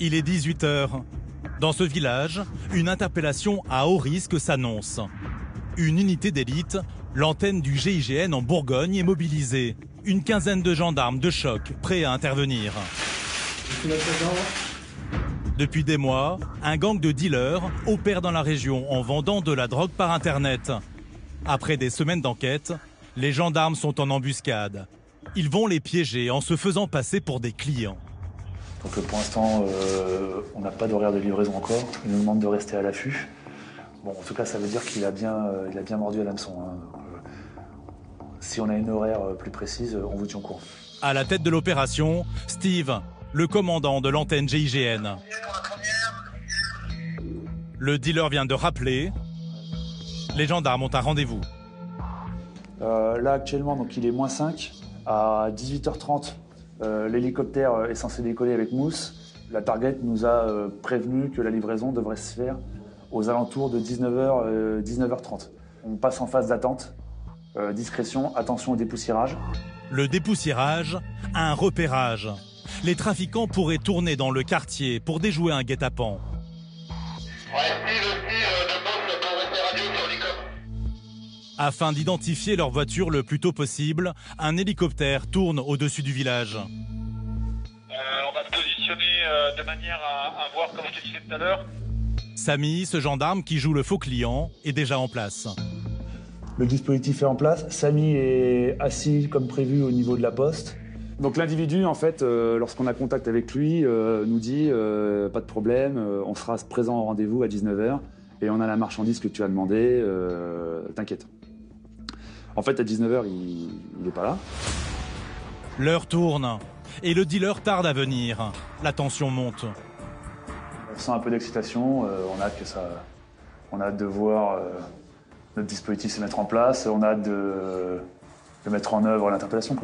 Il est 18 h. Dans ce village, une interpellation à haut risque s'annonce. Une unité d'élite, l'antenne du GIGN en Bourgogne, est mobilisée. Une quinzaine de gendarmes de choc prêts à intervenir. Depuis des mois, un gang de dealers opère dans la région en vendant de la drogue par Internet. Après des semaines d'enquête, les gendarmes sont en embuscade. Ils vont les piéger en se faisant passer pour des clients. Donc pour l'instant, on n'a pas d'horaire de livraison encore. Il nous demande de rester à l'affût. Bon, en tout cas, ça veut dire qu'il a bien mordu à l'hameçon. Si on a une horaire plus précise, on vous tient au courant. À la tête de l'opération, Steve, le commandant de l'antenne GIGN. Le dealer vient de rappeler. Les gendarmes ont un rendez-vous. Là, actuellement, donc, il est -5. À 18h30, l'hélicoptère est censé décoller avec Mousse. La target nous a prévenu que la livraison devrait se faire aux alentours de 19h, 19h30. On passe en phase d'attente. Discrétion, attention au dépoussiérage. Le dépoussiérage, un repérage. Les trafiquants pourraient tourner dans le quartier pour déjouer un guet-apens. Afin d'identifier leur voiture le plus tôt possible, un hélicoptère tourne au-dessus du village. On va se positionner de manière à voir, comme je te disais tout à l'heure. Samy, ce gendarme qui joue le faux client, est déjà en place. Le dispositif est en place. Samy est assis comme prévu au niveau de la poste. Donc l'individu, en fait, lorsqu'on a contact avec lui, nous dit pas de problème, on sera présent au rendez-vous à 19h et on a la marchandise que tu as demandé, t'inquiète. En fait, à 19h, il n'est pas là. L'heure tourne et le dealer tarde à venir. La tension monte. On sent un peu d'excitation, on a hâte de voir notre dispositif se mettre en place, on a hâte de mettre en œuvre l'interpellation.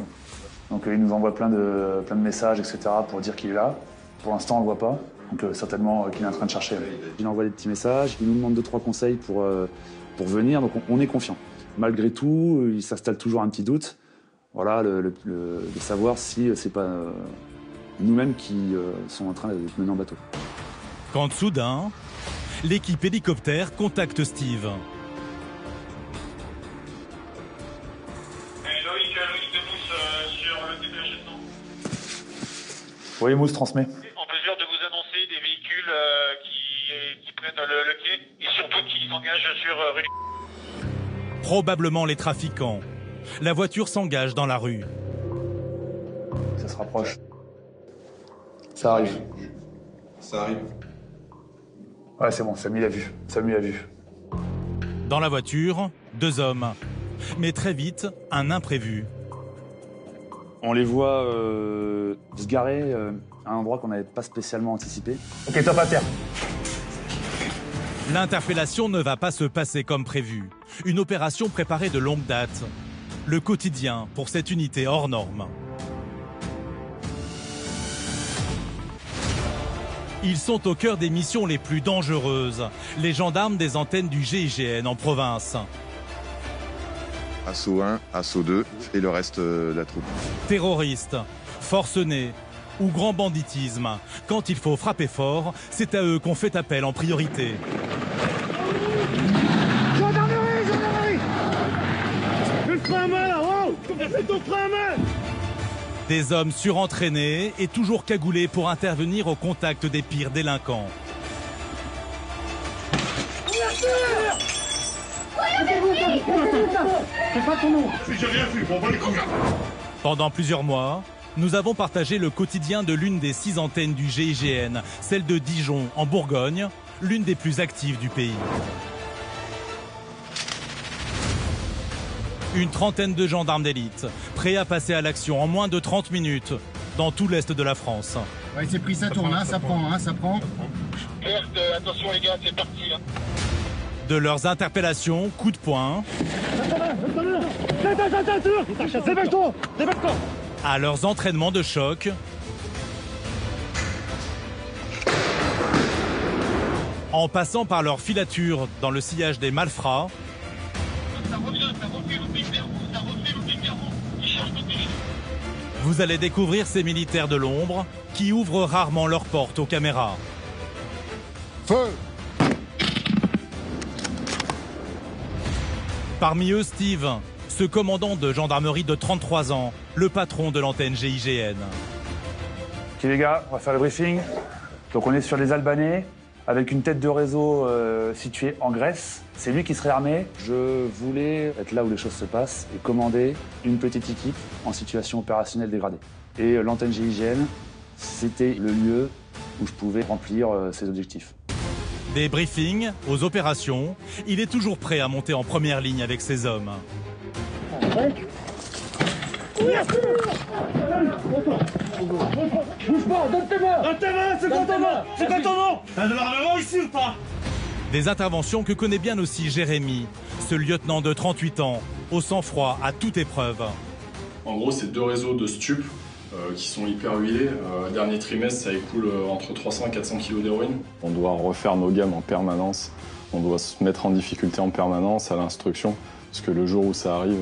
Donc il nous envoie plein de messages, etc. pour dire qu'il est là. Pour l'instant, on ne le voit pas, donc certainement qu'il est en train de chercher. Il envoie des petits messages, il nous demande 2-3 conseils pour venir, donc on est confiant. Malgré tout, il s'installe toujours un petit doute, voilà, de savoir si c'est pas nous-mêmes qui sont en train d'être menés en bateau. Quand soudain, l'équipe hélicoptère contacte Steve. Loïc de Mousse sur le déplacement. Oui, Mousse transmet. En mesure de vous annoncer des véhicules qui prennent le quai et surtout qui s'engagent sur rue. Probablement les trafiquants. La voiture s'engage dans la rue. Ça se rapproche. Ça arrive. Ça arrive. Ouais, c'est bon, Samy l'a vu. Samy l'a vu. Dans la voiture, 2 hommes. Mais très vite, un imprévu. On les voit se garer à un endroit qu'on n'avait pas spécialement anticipé. Ok, top à terre. L'interpellation ne va pas se passer comme prévu. Une opération préparée de longue date. Le quotidien pour cette unité hors norme. Ils sont au cœur des missions les plus dangereuses. Les gendarmes des antennes du GIGN en province. Assaut 1, assaut 2 et le reste de la troupe. Terroristes, forcenés ou grand banditisme. Quand il faut frapper fort, c'est à eux qu'on fait appel en priorité. Gendarmerie, gendarmerie! Le frein à main là, wow! Fais ton frein à main! Des hommes surentraînés et toujours cagoulés pour intervenir au contact des pires délinquants. C'est pas ton nom! J'ai rien vu, on va les couilles! Pendant plusieurs mois, nous avons partagé le quotidien de l'une des 6 antennes du GIGN, celle de Dijon, en Bourgogne, l'une des plus actives du pays. Une trentaine de gendarmes d'élite, prêts à passer à l'action en moins de 30 minutes, dans tout l'est de la France. Ouais, c'est pris, ça tourne, hein, ça prend, hein, ça prend. Attention les gars, c'est parti. Hein. De leurs interpellations, coups de poing, à leurs entraînements de choc, en passant par leur filature dans le sillage des malfrats, Ça refait l'opé vers vous, ça refait l'opé vers vous. Ils cherchent l'opé. Vous allez découvrir ces militaires de l'ombre qui ouvrent rarement leurs portes aux caméras. Feu! Parmi eux, Steve, ce commandant de gendarmerie de 33 ans, le patron de l'antenne GIGN. Ok les gars, on va faire le briefing. Donc on est sur les Albanais, avec une tête de réseau située en Grèce. C'est lui qui serait armé. Je voulais être là où les choses se passent et commander une petite équipe en situation opérationnelle dégradée. Et l'antenne GIGN, c'était le lieu où je pouvais remplir ces objectifs. Des briefings aux opérations, il est toujours prêt à monter en première ligne avec ses hommes. Bouge pas, donne tes mains! Donne tes mains, c'est quoi ton nom? C'est quoi ton nom? T'as de l'armement ici ou pas? Des interventions que connaît bien aussi Jérémy, ce lieutenant de 38 ans, au sang-froid à toute épreuve. En gros, c'est 2 réseaux de stupes qui sont hyper huilés. Dernier trimestre, ça écoule entre 300 et 400 kilos d'héroïne. On doit refaire nos gammes en permanence. On doit se mettre en difficulté en permanence à l'instruction, parce que le jour où ça arrive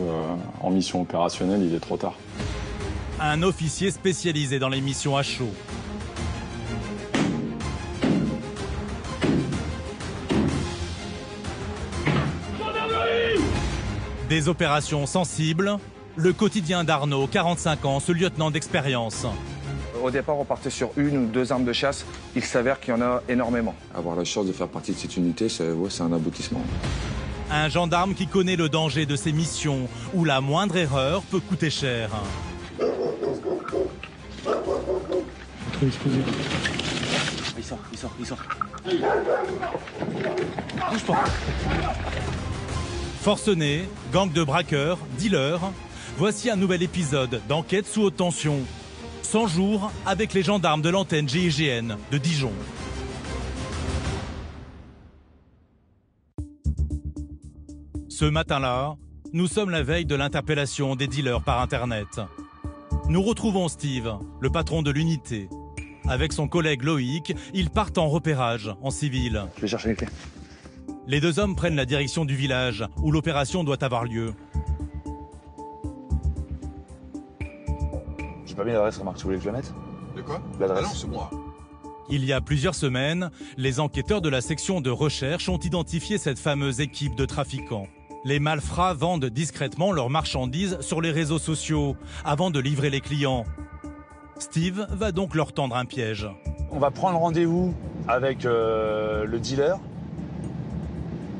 en mission opérationnelle, il est trop tard. Un officier spécialisé dans les missions à chaud. Des opérations sensibles, le quotidien d'Arnaud, 45 ans, ce lieutenant d'expérience. Au départ, on partait sur 1 ou 2 armes de chasse. Il s'avère qu'il y en a énormément. Avoir la chance de faire partie de cette unité, c'est un aboutissement. Un gendarme qui connaît le danger de ces missions, où la moindre erreur peut coûter cher. Il sort. Bouge pas. Forcenés, gang de braqueurs, dealers, voici un nouvel épisode d'Enquête sous haute tension. 100 jours avec les gendarmes de l'antenne GIGN de Dijon. Ce matin-là, nous sommes la veille de l'interpellation des dealers par Internet. Nous retrouvons Steve, le patron de l'unité. Avec son collègue Loïc, ils partent en repérage, en civil. Je vais chercher les clés. Les 2 hommes prennent la direction du village où l'opération doit avoir lieu. J'ai pas mis l'adresse, remarque, tu voulais que je la mette? De quoi? L'adresse. Ah non, c'est moi. Il y a plusieurs semaines, les enquêteurs de la section de recherche ont identifié cette fameuse équipe de trafiquants. Les malfrats vendent discrètement leurs marchandises sur les réseaux sociaux avant de livrer les clients. Steve va donc leur tendre un piège. On va prendre rendez-vous avec le dealer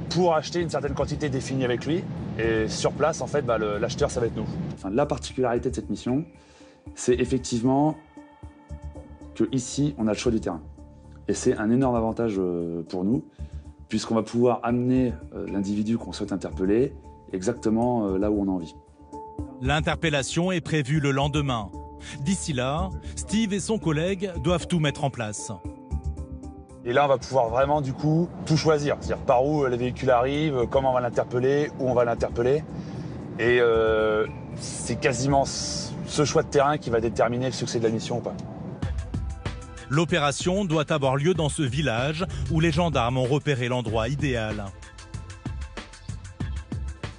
pour acheter une certaine quantité définie avec lui. Et sur place, en fait, l'acheteur, ça va être nous. Enfin, la particularité de cette mission, c'est effectivement qu'ici, on a le choix du terrain. Et c'est un énorme avantage pour nous, puisqu'on va pouvoir amener l'individu qu'on souhaite interpeller exactement là où on a envie. L'interpellation est prévue le lendemain. D'ici là, Steve et son collègue doivent tout mettre en place. Et là, on va pouvoir vraiment, du coup, tout choisir. C'est-à-dire par où les véhicules arrivent, comment on va l'interpeller, où on va l'interpeller. Et c'est quasiment ce choix de terrain qui va déterminer le succès de la mission ou pas. L'opération doit avoir lieu dans ce village où les gendarmes ont repéré l'endroit idéal.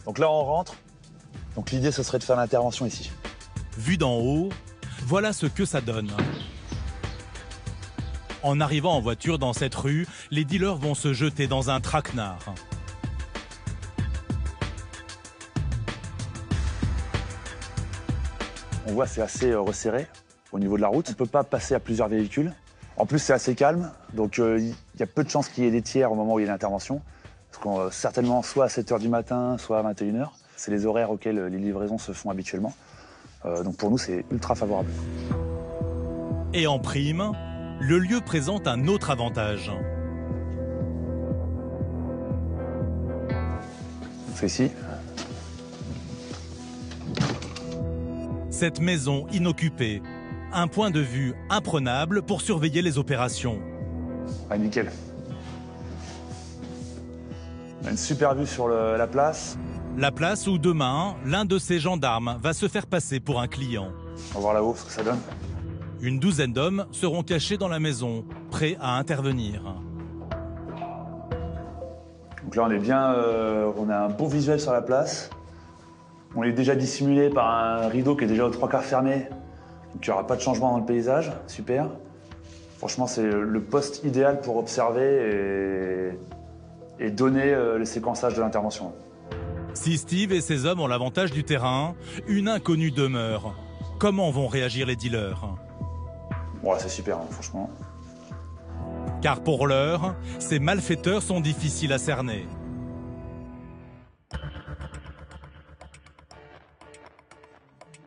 Donc là, on rentre. Donc l'idée, ce serait de faire l'intervention ici. Vu d'en haut, voilà ce que ça donne. En arrivant en voiture dans cette rue, les dealers vont se jeter dans un traquenard. On voit c'est assez resserré au niveau de la route. On ne peut pas passer à plusieurs véhicules. En plus, c'est assez calme, donc il y a peu de chances qu'il y ait des tiers au moment où il y a l'intervention. Parce qu'on certainement soit à 7h du matin, soit à 21h. C'est les horaires auxquels les livraisons se font habituellement. Donc pour nous, c'est ultra favorable. Et en prime, le lieu présente un autre avantage. C'est ici. Cette maison inoccupée, un point de vue imprenable pour surveiller les opérations. Ah, nickel. On a une super vue sur la place. La place où demain, l'un de ces gendarmes va se faire passer pour un client. On va voir là-haut ce que ça donne. Une douzaine d'hommes seront cachés dans la maison, prêts à intervenir. Donc là, on est bien, on a un bon visuel sur la place. On est déjà dissimulé par un rideau qui est déjà aux 3/4 fermé Donc il n'y aura pas de changement dans le paysage, super. Franchement, c'est le poste idéal pour observer et donner les séquençages de l'intervention. Si Steve et ses hommes ont l'avantage du terrain, une inconnue demeure. Comment vont réagir les dealers? Ouais, c'est super, hein, franchement. Car pour l'heure, ces malfaiteurs sont difficiles à cerner.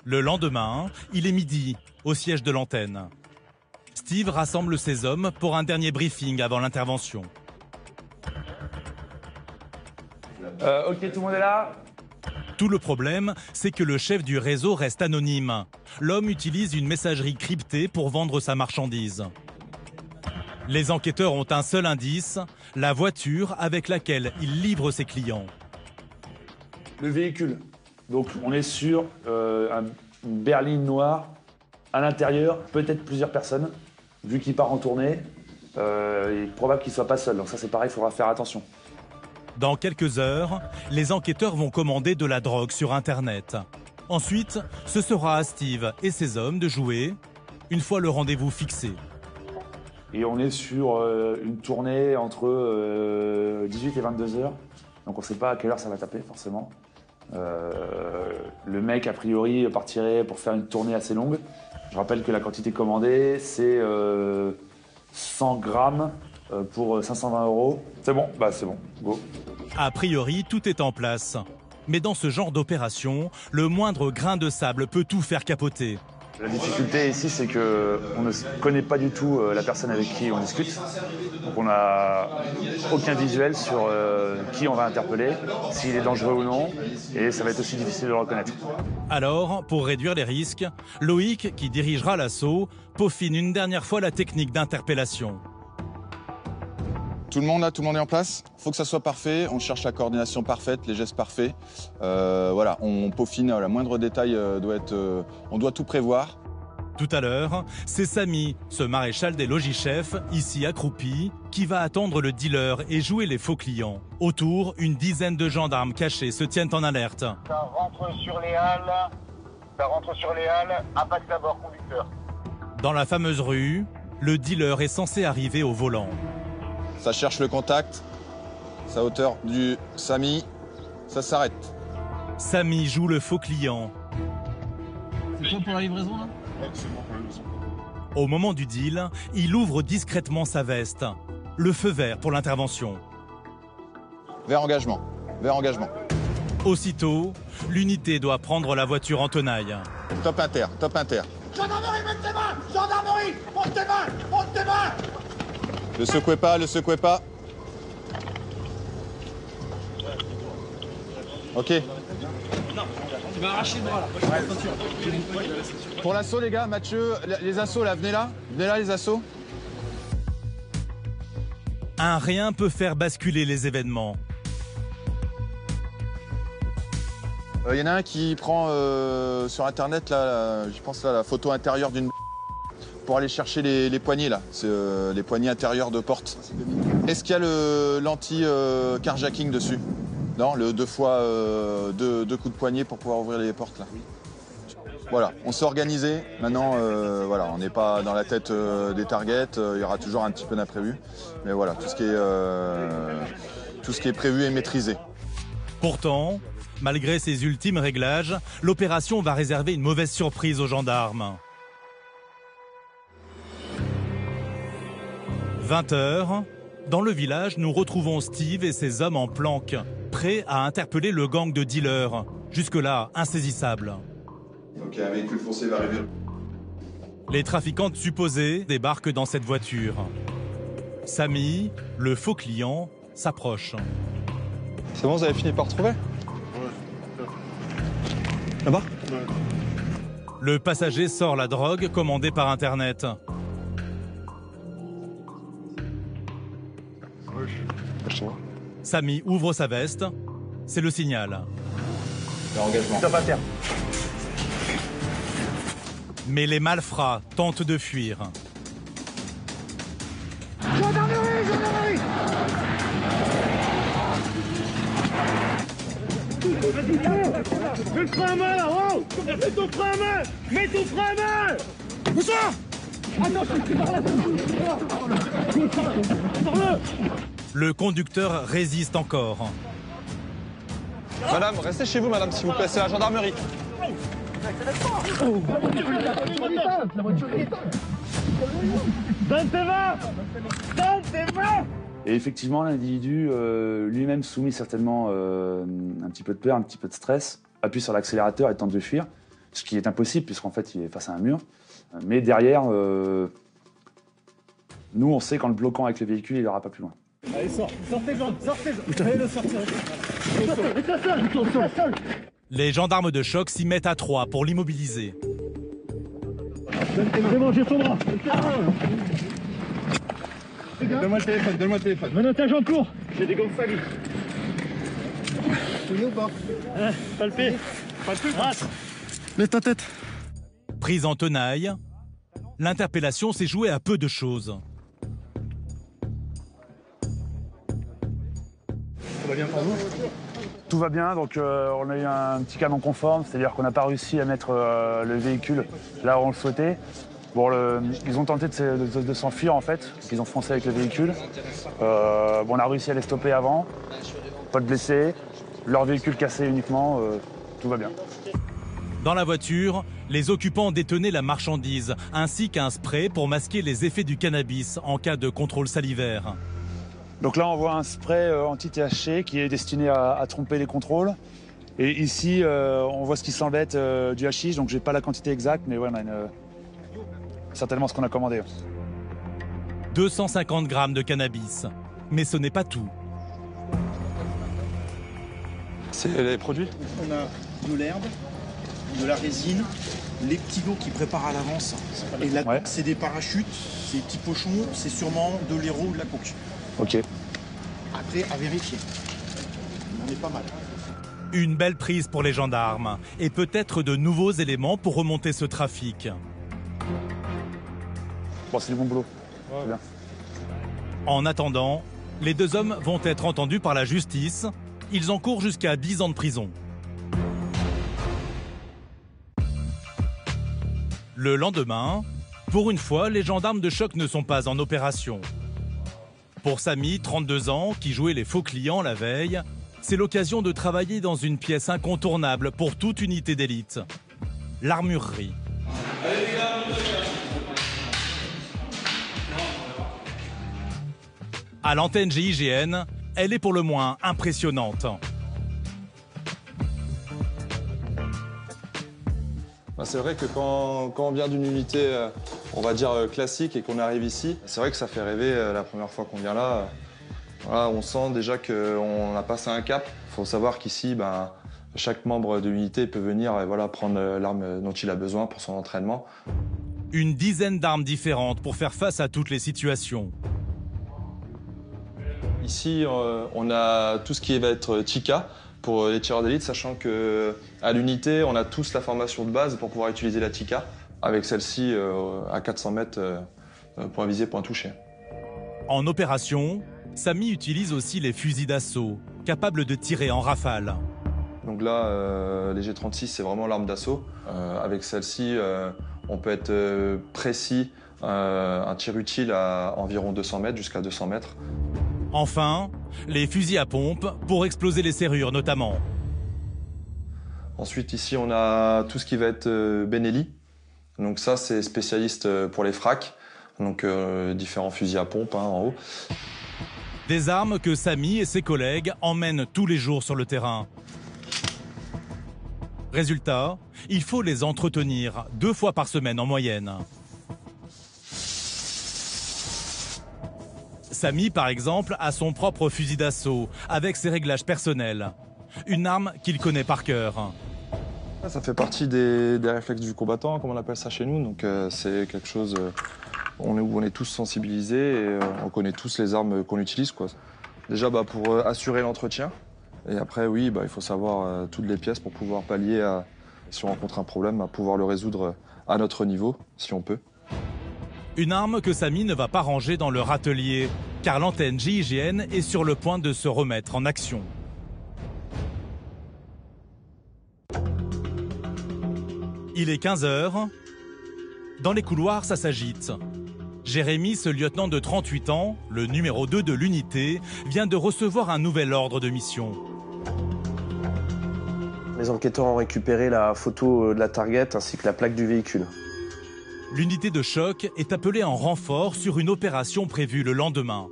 Le lendemain, il est midi, au siège de l'antenne. Steve rassemble ses hommes pour un dernier briefing avant l'intervention. Ok, tout le monde est là? Tout le problème, c'est que le chef du réseau reste anonyme. L'homme utilise une messagerie cryptée pour vendre sa marchandise. Les enquêteurs ont un seul indice, la voiture avec laquelle il livre ses clients. Le véhicule. Donc on est sur une berline noire. À l'intérieur, peut-être plusieurs personnes. Vu qu'il part en tournée, il est probable qu'il ne soit pas seul. Donc ça c'est pareil, il faudra faire attention. Dans quelques heures, les enquêteurs vont commander de la drogue sur Internet. Ensuite, ce sera à Steve et ses hommes de jouer, une fois le rendez-vous fixé. Et on est sur une tournée entre 18 et 22 heures. Donc on ne sait pas à quelle heure ça va taper forcément. Le mec, a priori, partirait pour faire une tournée assez longue. Je rappelle que la quantité commandée, c'est 100 grammes pour 520 €. C'est bon, bah c'est bon, go. A priori, tout est en place. Mais dans ce genre d'opération, le moindre grain de sable peut tout faire capoter. La difficulté ici, c'est qu'on ne connaît pas du tout la personne avec qui on discute. Donc on n'a aucun visuel sur qui on va interpeller, s'il est dangereux ou non, et ça va être aussi difficile de le reconnaître. Alors, pour réduire les risques, Loïc, qui dirigera l'assaut, peaufine une dernière fois la technique d'interpellation. Tout le monde là, tout le monde est en place. Il faut que ça soit parfait. On cherche la coordination parfaite, les gestes parfaits. Voilà, on peaufine. La moindre détail on doit tout prévoir. Tout à l'heure, c'est Samy, ce maréchal des logis-chefs, ici accroupi, qui va attendre le dealer et jouer les faux clients. Autour, une dizaine de gendarmes cachés se tiennent en alerte. Ça rentre sur les halles. Impact à bord, conducteur. Dans la fameuse rue, le dealer est censé arriver au volant. Ça cherche le contact. Ça hauteur du Samy. Ça s'arrête. Samy joue le faux client. C'est toi pour la livraison là? Ouais, c'est moi pour la livraison. Au moment du deal, il ouvre discrètement sa veste. Le feu vert pour l'intervention. Vers engagement. Vers engagement. Aussitôt, l'unité doit prendre la voiture en tenaille. Top inter, top inter. Gendarmerie, mets tes mains! Gendarmerie! Monte tes mains! Monte tes mains! Le secouez pas, le secouez pas. Ok. Tu vas arracher le bras là. Pour l'assaut les gars, Mathieu, les assauts là, venez là. Venez là les assauts. Un rien peut faire basculer les événements. Il y en a un qui prend sur internet là, je pense là, la photo intérieure d'une pour aller chercher les poignées là, c'est les poignées intérieures de porte. Est-ce qu'il y a l'anti-carjacking dessus? Non, le 2 fois deux coups de poignet pour pouvoir ouvrir les portes là. Voilà, on s'est organisé. Maintenant, voilà, on n'est pas dans la tête des targets. Il y aura toujours un petit peu d'imprévu, mais voilà, tout ce qui est prévu est maîtrisé. Pourtant, malgré ces ultimes réglages, l'opération va réserver une mauvaise surprise aux gendarmes. 20 h, dans le village, nous retrouvons Steve et ses hommes en planque, prêts à interpeller le gang de dealers, jusque-là insaisissables. Ok, un véhicule foncé va arriver. Les trafiquantes supposées débarquent dans cette voiture. Samy, le faux client, s'approche. C'est bon, vous avez fini par retrouver? Là-bas? Le passager sort la drogue commandée par Internet. Samy ouvre sa veste. C'est le signal. Engagement. Top à terre. Mais les malfrats tentent de fuir. Gendarmerie! Gendarmerie! Mets le frein à main là, wow. Mets ton frein à main. Mets ton frein à main. Bouge-toi. Attends, je suis par là. Sors-le. Le conducteur résiste encore. Madame, restez chez vous, madame, s'il vous plaît, c'est la gendarmerie. Donne tes mains. Donne tes mains. Et effectivement, l'individu, lui-même soumis certainement un petit peu de peur, un petit peu de stress, appuie sur l'accélérateur et tente de fuir, ce qui est impossible puisqu'en fait il est face à un mur. Mais derrière, nous on sait qu'en le bloquant avec le véhicule, il n'ira pas plus loin. Allez, sortez, allez le sortir. Les gendarmes de choc s'y mettent à 3 pour l'immobiliser. C'est bon, j'ai son bras. Donne-moi le téléphone, Menottage en cours. J'ai des gants de salut. Tu es ou pas? Palpé. Lève ta tête. Prise en tenaille, l'interpellation s'est jouée à peu de choses. Ça va bien pour vous? Tout va bien, donc on a eu un petit canon conforme, c'est-à-dire qu'on n'a pas réussi à mettre le véhicule là où on le souhaitait. Bon, ils ont tenté de s'enfuir en fait, ils ont foncé avec le véhicule. Bon, on a réussi à les stopper avant, pas de blessés, leur véhicule cassé uniquement, tout va bien. Dans la voiture, les occupants détenaient la marchandise, ainsi qu'un spray pour masquer les effets du cannabis en cas de contrôle salivaire. Donc là, on voit un spray anti-THC qui est destiné à tromper les contrôles. Et ici, on voit ce qui semble être du hashish, donc j'ai pas la quantité exacte, mais ouais, on a certainement ce qu'on a commandé. 250 grammes de cannabis. Mais ce n'est pas tout. C'est les produits? On a de l'herbe, de la résine, les petits lots qui préparent à l'avance. Et là, ouais, c'est des parachutes, c'est des petits pochons, c'est sûrement de l'héros ou de la coke. Ok. Après, à vérifier. On est pas mal. Une belle prise pour les gendarmes et peut-être de nouveaux éléments pour remonter ce trafic. Bon, c'est du bon boulot. Ouais. Bien. En attendant, les deux hommes vont être entendus par la justice. Ils encourent jusqu'à 10 ans de prison. Le lendemain, pour une fois, les gendarmes de choc ne sont pas en opération. Pour Samy, 32 ans, qui jouait les faux clients la veille, c'est l'occasion de travailler dans une pièce incontournable pour toute unité d'élite, l'armurerie. À l'antenne GIGN, elle est pour le moins impressionnante. C'est vrai que quand on vient d'une unité, on va dire classique, et qu'on arrive ici, c'est vrai que ça fait rêver la première fois qu'on vient là. Voilà, on sent déjà qu'on a passé un cap. Il faut savoir qu'ici, chaque membre de l'unité peut venir prendre l'arme dont il a besoin pour son entraînement. Une dizaine d'armes différentes pour faire face à toutes les situations. Ici, on a tout ce qui va être Chica pour les tireurs d'élite, sachant qu'à l'unité, on a tous la formation de base pour pouvoir utiliser la Chica, avec celle-ci à 400 mètres, point visé, point touché. En opération, Samy utilise aussi les fusils d'assaut, capables de tirer en rafale. Donc là, les G36, c'est vraiment l'arme d'assaut. Avec celle-ci, on peut être précis, un tir utile à environ 200 mètres, jusqu'à 200 mètres. Enfin, les fusils à pompe pour exploser les serrures notamment. Ensuite, ici, on a tout ce qui va être Benelli. Donc ça, c'est spécialiste pour les fracs. Donc différents fusils à pompe en haut. Des armes que Samy et ses collègues emmènent tous les jours sur le terrain. Résultat, il faut les entretenir 2 fois par semaine en moyenne. Samy, par exemple, a son propre fusil d'assaut, avec ses réglages personnels. Une arme qu'il connaît par cœur. Ça fait partie des réflexes du combattant, comme on appelle ça chez nous. Donc c'est quelque chose où on est tous sensibilisés et on connaît tous les armes qu'on utilise, quoi. Déjà pour assurer l'entretien. Et après, oui, il faut savoir toutes les pièces pour pouvoir pallier si on rencontre un problème, à pouvoir le résoudre à notre niveau, si on peut. Une arme que Samy ne va pas ranger dans leur atelier, car l'antenne GIGN est sur le point de se remettre en action. Il est 15 h. Dans les couloirs, ça s'agite. Jérémy, ce lieutenant de 38 ans, le numéro 2 de l'unité, vient de recevoir un nouvel ordre de mission. Les enquêteurs ont récupéré la photo de la target ainsi que la plaque du véhicule. L'unité de choc est appelée en renfort sur une opération prévue le lendemain.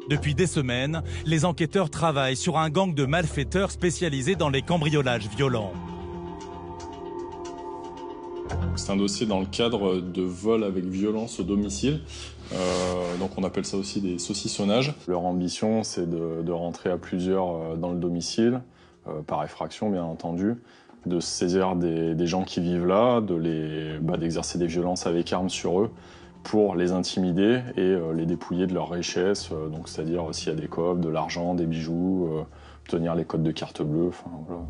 Depuis des semaines, les enquêteurs travaillent sur un gang de malfaiteurs spécialisés dans les cambriolages violents. C'est un dossier dans le cadre de vol avec violence au domicile. Donc on appelle ça aussi des saucissonnages. Leur ambition, c'est de rentrer à plusieurs dans le domicile, par effraction bien entendu, de saisir des gens qui vivent là, d'exercer des violences avec armes sur eux pour les intimider et les dépouiller de leurs richesses, donc c'est-à-dire s'il y a des coffres, de l'argent, des bijoux, obtenir les codes de carte bleue. Voilà.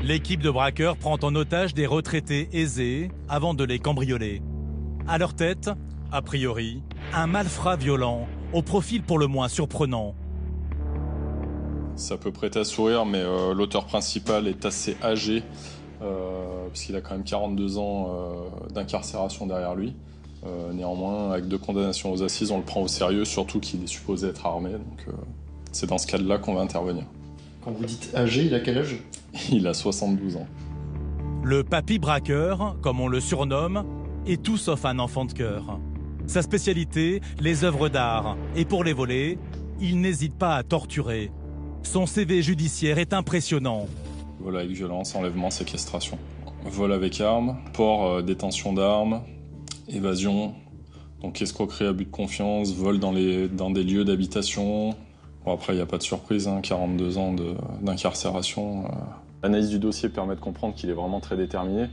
L'équipe de braqueurs prend en otage des retraités aisés avant de les cambrioler. À leur tête, a priori, un malfrat violent, au profil pour le moins surprenant. Ça peut prêter à sourire, mais l'auteur principal est assez âgé, puisqu'il a quand même 42 ans d'incarcération derrière lui. Néanmoins, avec 2 condamnations aux assises, on le prend au sérieux, surtout qu'il est supposé être armé. Donc c'est dans ce cadre-là qu'on va intervenir. Quand vous dites âgé, il a quel âge? Il a 72 ans. Le papy braqueur, comme on le surnomme, est tout sauf un enfant de cœur. Sa spécialité, les œuvres d'art. Et pour les voler, il n'hésite pas à torturer. Son CV judiciaire est impressionnant. Vol avec violence, enlèvement, séquestration. Vol avec arme, port, détention d'armes, évasion, donc escroquerie, abus de confiance, vol dans des lieux d'habitation. Bon, après, il n'y a pas de surprise, 42 ans d'incarcération. L'analyse du dossier permet de comprendre qu'il est vraiment très déterminé.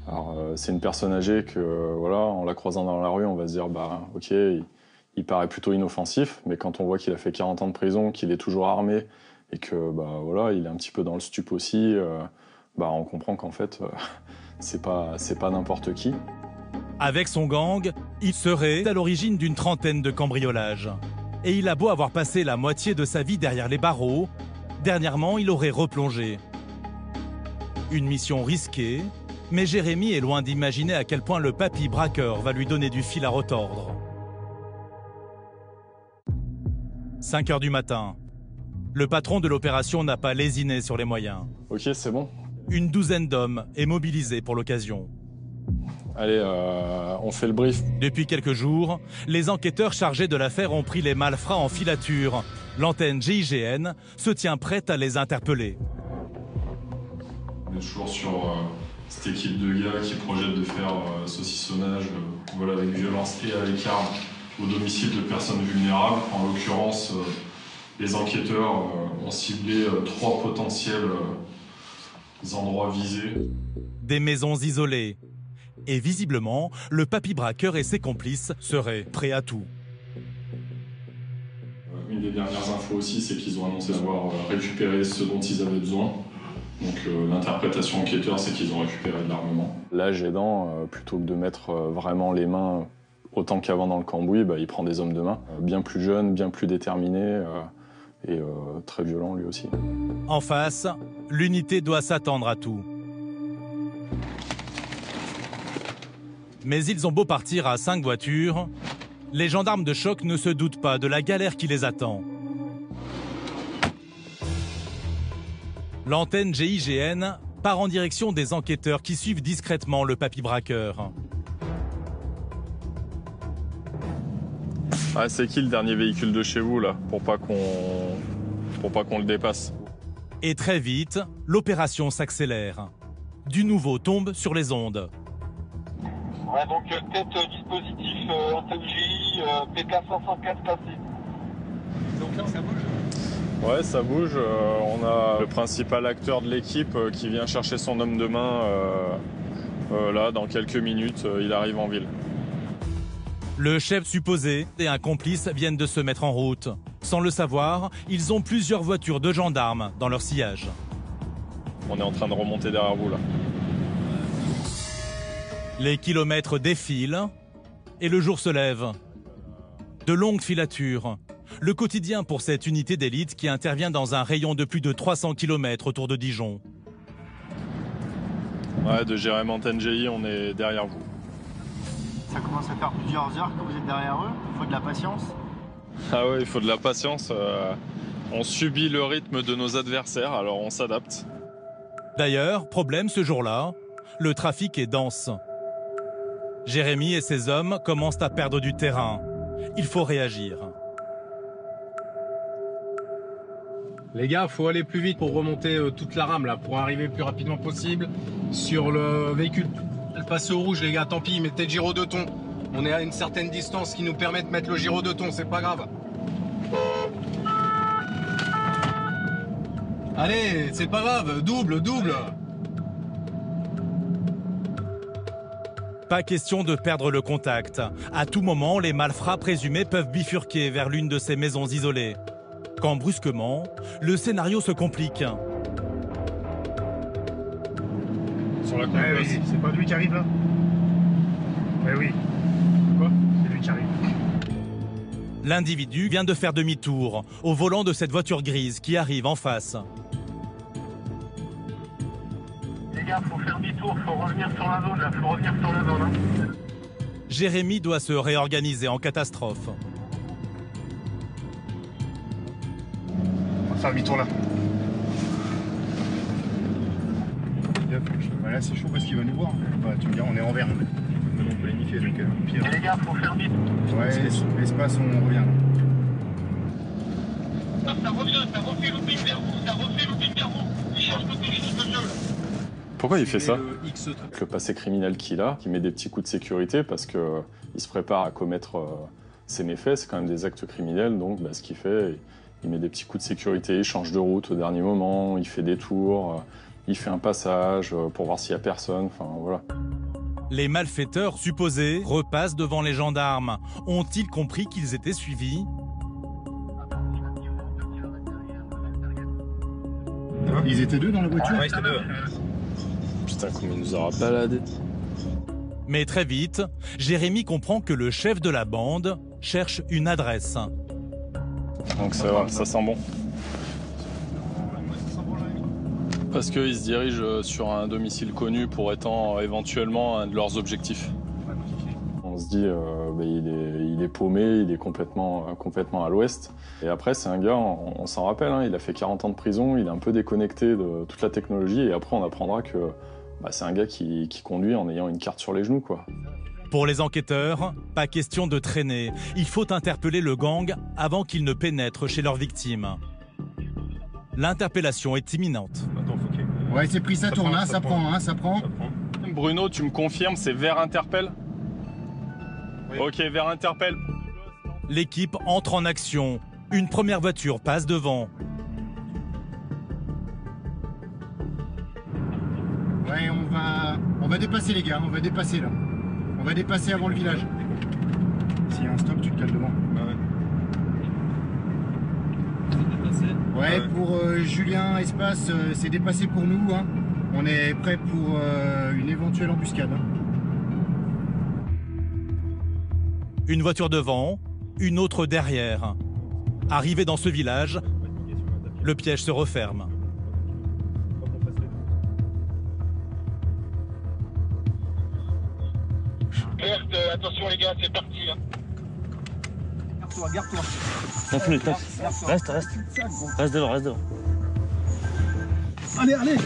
Alors, c'est une personne âgée que, voilà, en la croisant dans la rue, on va se dire, bah, ok, il paraît plutôt inoffensif, mais quand on voit qu'il a fait 40 ans de prison, qu'il est toujours armé, et que, bah, voilà, il est un petit peu dans le stup aussi, bah, on comprend qu'en fait, c'est pas n'importe qui. Avec son gang, il serait à l'origine d'une trentaine de cambriolages. Et il a beau avoir passé la moitié de sa vie derrière les barreaux, dernièrement, il aurait replongé. Une mission risquée, mais Jérémy est loin d'imaginer à quel point le papy braqueur va lui donner du fil à retordre. 5 h du matin. Le patron de l'opération n'a pas lésiné sur les moyens. Ok, c'est bon. Une douzaine d'hommes est mobilisée pour l'occasion. Allez, on fait le brief. Depuis quelques jours, les enquêteurs chargés de l'affaire ont pris les malfrats en filature. L'antenne GIGN se tient prête à les interpeller. On est toujours sur cette équipe de gars qui projette de faire saucissonnage, vol avec violence et avec armes au domicile de personnes vulnérables. En l'occurrence, les enquêteurs ont ciblé 3 potentiels endroits visés. Des maisons isolées. Et visiblement, le papy braqueur et ses complices seraient prêts à tout. Une des dernières infos aussi, c'est qu'ils ont annoncé avoir récupéré ce dont ils avaient besoin. Donc l'interprétation enquêteur, c'est qu'ils ont récupéré de l'armement. L'âge aidant, plutôt que de mettre vraiment les mains autant qu'avant dans le cambouis, bah, il prend des hommes de main, bien plus jeunes, bien plus déterminés et très violents lui aussi. En face, l'unité doit s'attendre à tout. Mais ils ont beau partir à 5 voitures, les gendarmes de choc ne se doutent pas de la galère qui les attend. L'antenne GIGN part en direction des enquêteurs qui suivent discrètement le papy braqueur. Ah, c'est qui le dernier véhicule de chez vous là, pour pas qu'on le dépasse? Et très vite, l'opération s'accélère. Du nouveau tombe sur les ondes. Ouais, donc tête dispositif antenne GI, PK504 passé. Donc là, ça bouge? Ouais, ça bouge. On a le principal acteur de l'équipe qui vient chercher son homme de main. Là, dans quelques minutes, il arrive en ville. Le chef supposé et un complice viennent de se mettre en route. Sans le savoir, ils ont plusieurs voitures de gendarmes dans leur sillage. On est en train de remonter derrière vous là. Les kilomètres défilent et le jour se lève. De longues filatures. Le quotidien pour cette unité d'élite qui intervient dans un rayon de plus de 300 km autour de Dijon. Ouais, de Jérémy NGI, on est derrière vous. Ça commence à faire plusieurs heures que vous êtes derrière eux. Il faut de la patience. Ah ouais, il faut de la patience. On subit le rythme de nos adversaires, alors on s'adapte. D'ailleurs, problème ce jour-là, le trafic est dense. Jérémy et ses hommes commencent à perdre du terrain. Il faut réagir. Les gars, faut aller plus vite pour remonter toute la rame là, pour arriver le plus rapidement possible sur le véhicule. Elle passe au rouge, les gars, tant pis, mettez le gyro de thon. On est à une certaine distance qui nous permet de mettre le gyro de thon, c'est pas grave. Allez, c'est pas grave, double. Pas question de perdre le contact. À tout moment, les malfrats présumés peuvent bifurquer vers l'une de ces maisons isolées. Quand brusquement, le scénario se complique. Sur la oui, c'est pas lui qui arrive là? Oui. Quoi? C'est lui qui arrive. L'individu vient de faire demi-tour au volant de cette voiture grise qui arrive en face. Les gars, faut faire demi-tour, faut revenir sur la zone là, faut revenir sur la zone. Hein. Jérémy doit se réorganiser en catastrophe. On va faire demi-tour là. Voilà, c'est chaud parce qu'il va nous voir. Bah, tu me dis, on est en vert. On peut l'unifier donc pire. Les gars, faut faire demi-tour. Ouais, l'espace, on revient. Ça refait looping vers vous, Il cherche quelque chose de jeu là. Pourquoi il fait ça? Le passé criminel qu'il a, qui met des petits coups de sécurité parce qu'il se prépare à commettre ses méfaits, c'est quand même des actes criminels, donc ce qu'il fait, il met des petits coups de sécurité, il change de route au dernier moment, il fait des tours, il fait un passage pour voir s'il y a personne, enfin voilà. Les malfaiteurs supposés repassent devant les gendarmes. Ont-ils compris qu'ils étaient suivis? Ils étaient deux dans la voiture? Ouais, ils étaient deux. Putain, comme il nous aura baladé. Mais très vite, Jérémy comprend que le chef de la bande cherche une adresse. Donc ça va, ça sent bon. Parce qu'ils se dirigent sur un domicile connu pour étant éventuellement un de leurs objectifs. On se dit, il est paumé, il est complètement à l'ouest. Et après, c'est un gars, on s'en rappelle, hein, il a fait 40 ans de prison, il est un peu déconnecté de toute la technologie. Et après, on apprendra que c'est un gars qui conduit en ayant une carte sur les genoux, quoi. Pour les enquêteurs, pas question de traîner. Il faut interpeller le gang avant qu'il ne pénètre chez leurs victimes. L'interpellation est imminente. Ouais, c'est pris, ça tourne, ça prend. Bruno, tu me confirmes, c'est vers Interpel? Oui. Ok, vers Interpel. L'équipe entre en action. Une première voiture passe devant. Ouais, on va dépasser les gars, on va dépasser là. On va dépasser avant le village. S'il y a un stop, tu te cales devant. Ouais, pour Julien, Espace, c'est dépassé pour nous. Hein. On est prêt pour une éventuelle embuscade. Hein. Une voiture devant, une autre derrière. Arrivé dans ce village, le piège se referme. Attention les gars, c'est parti. Hein. Garde-toi. Reste devant. Allez.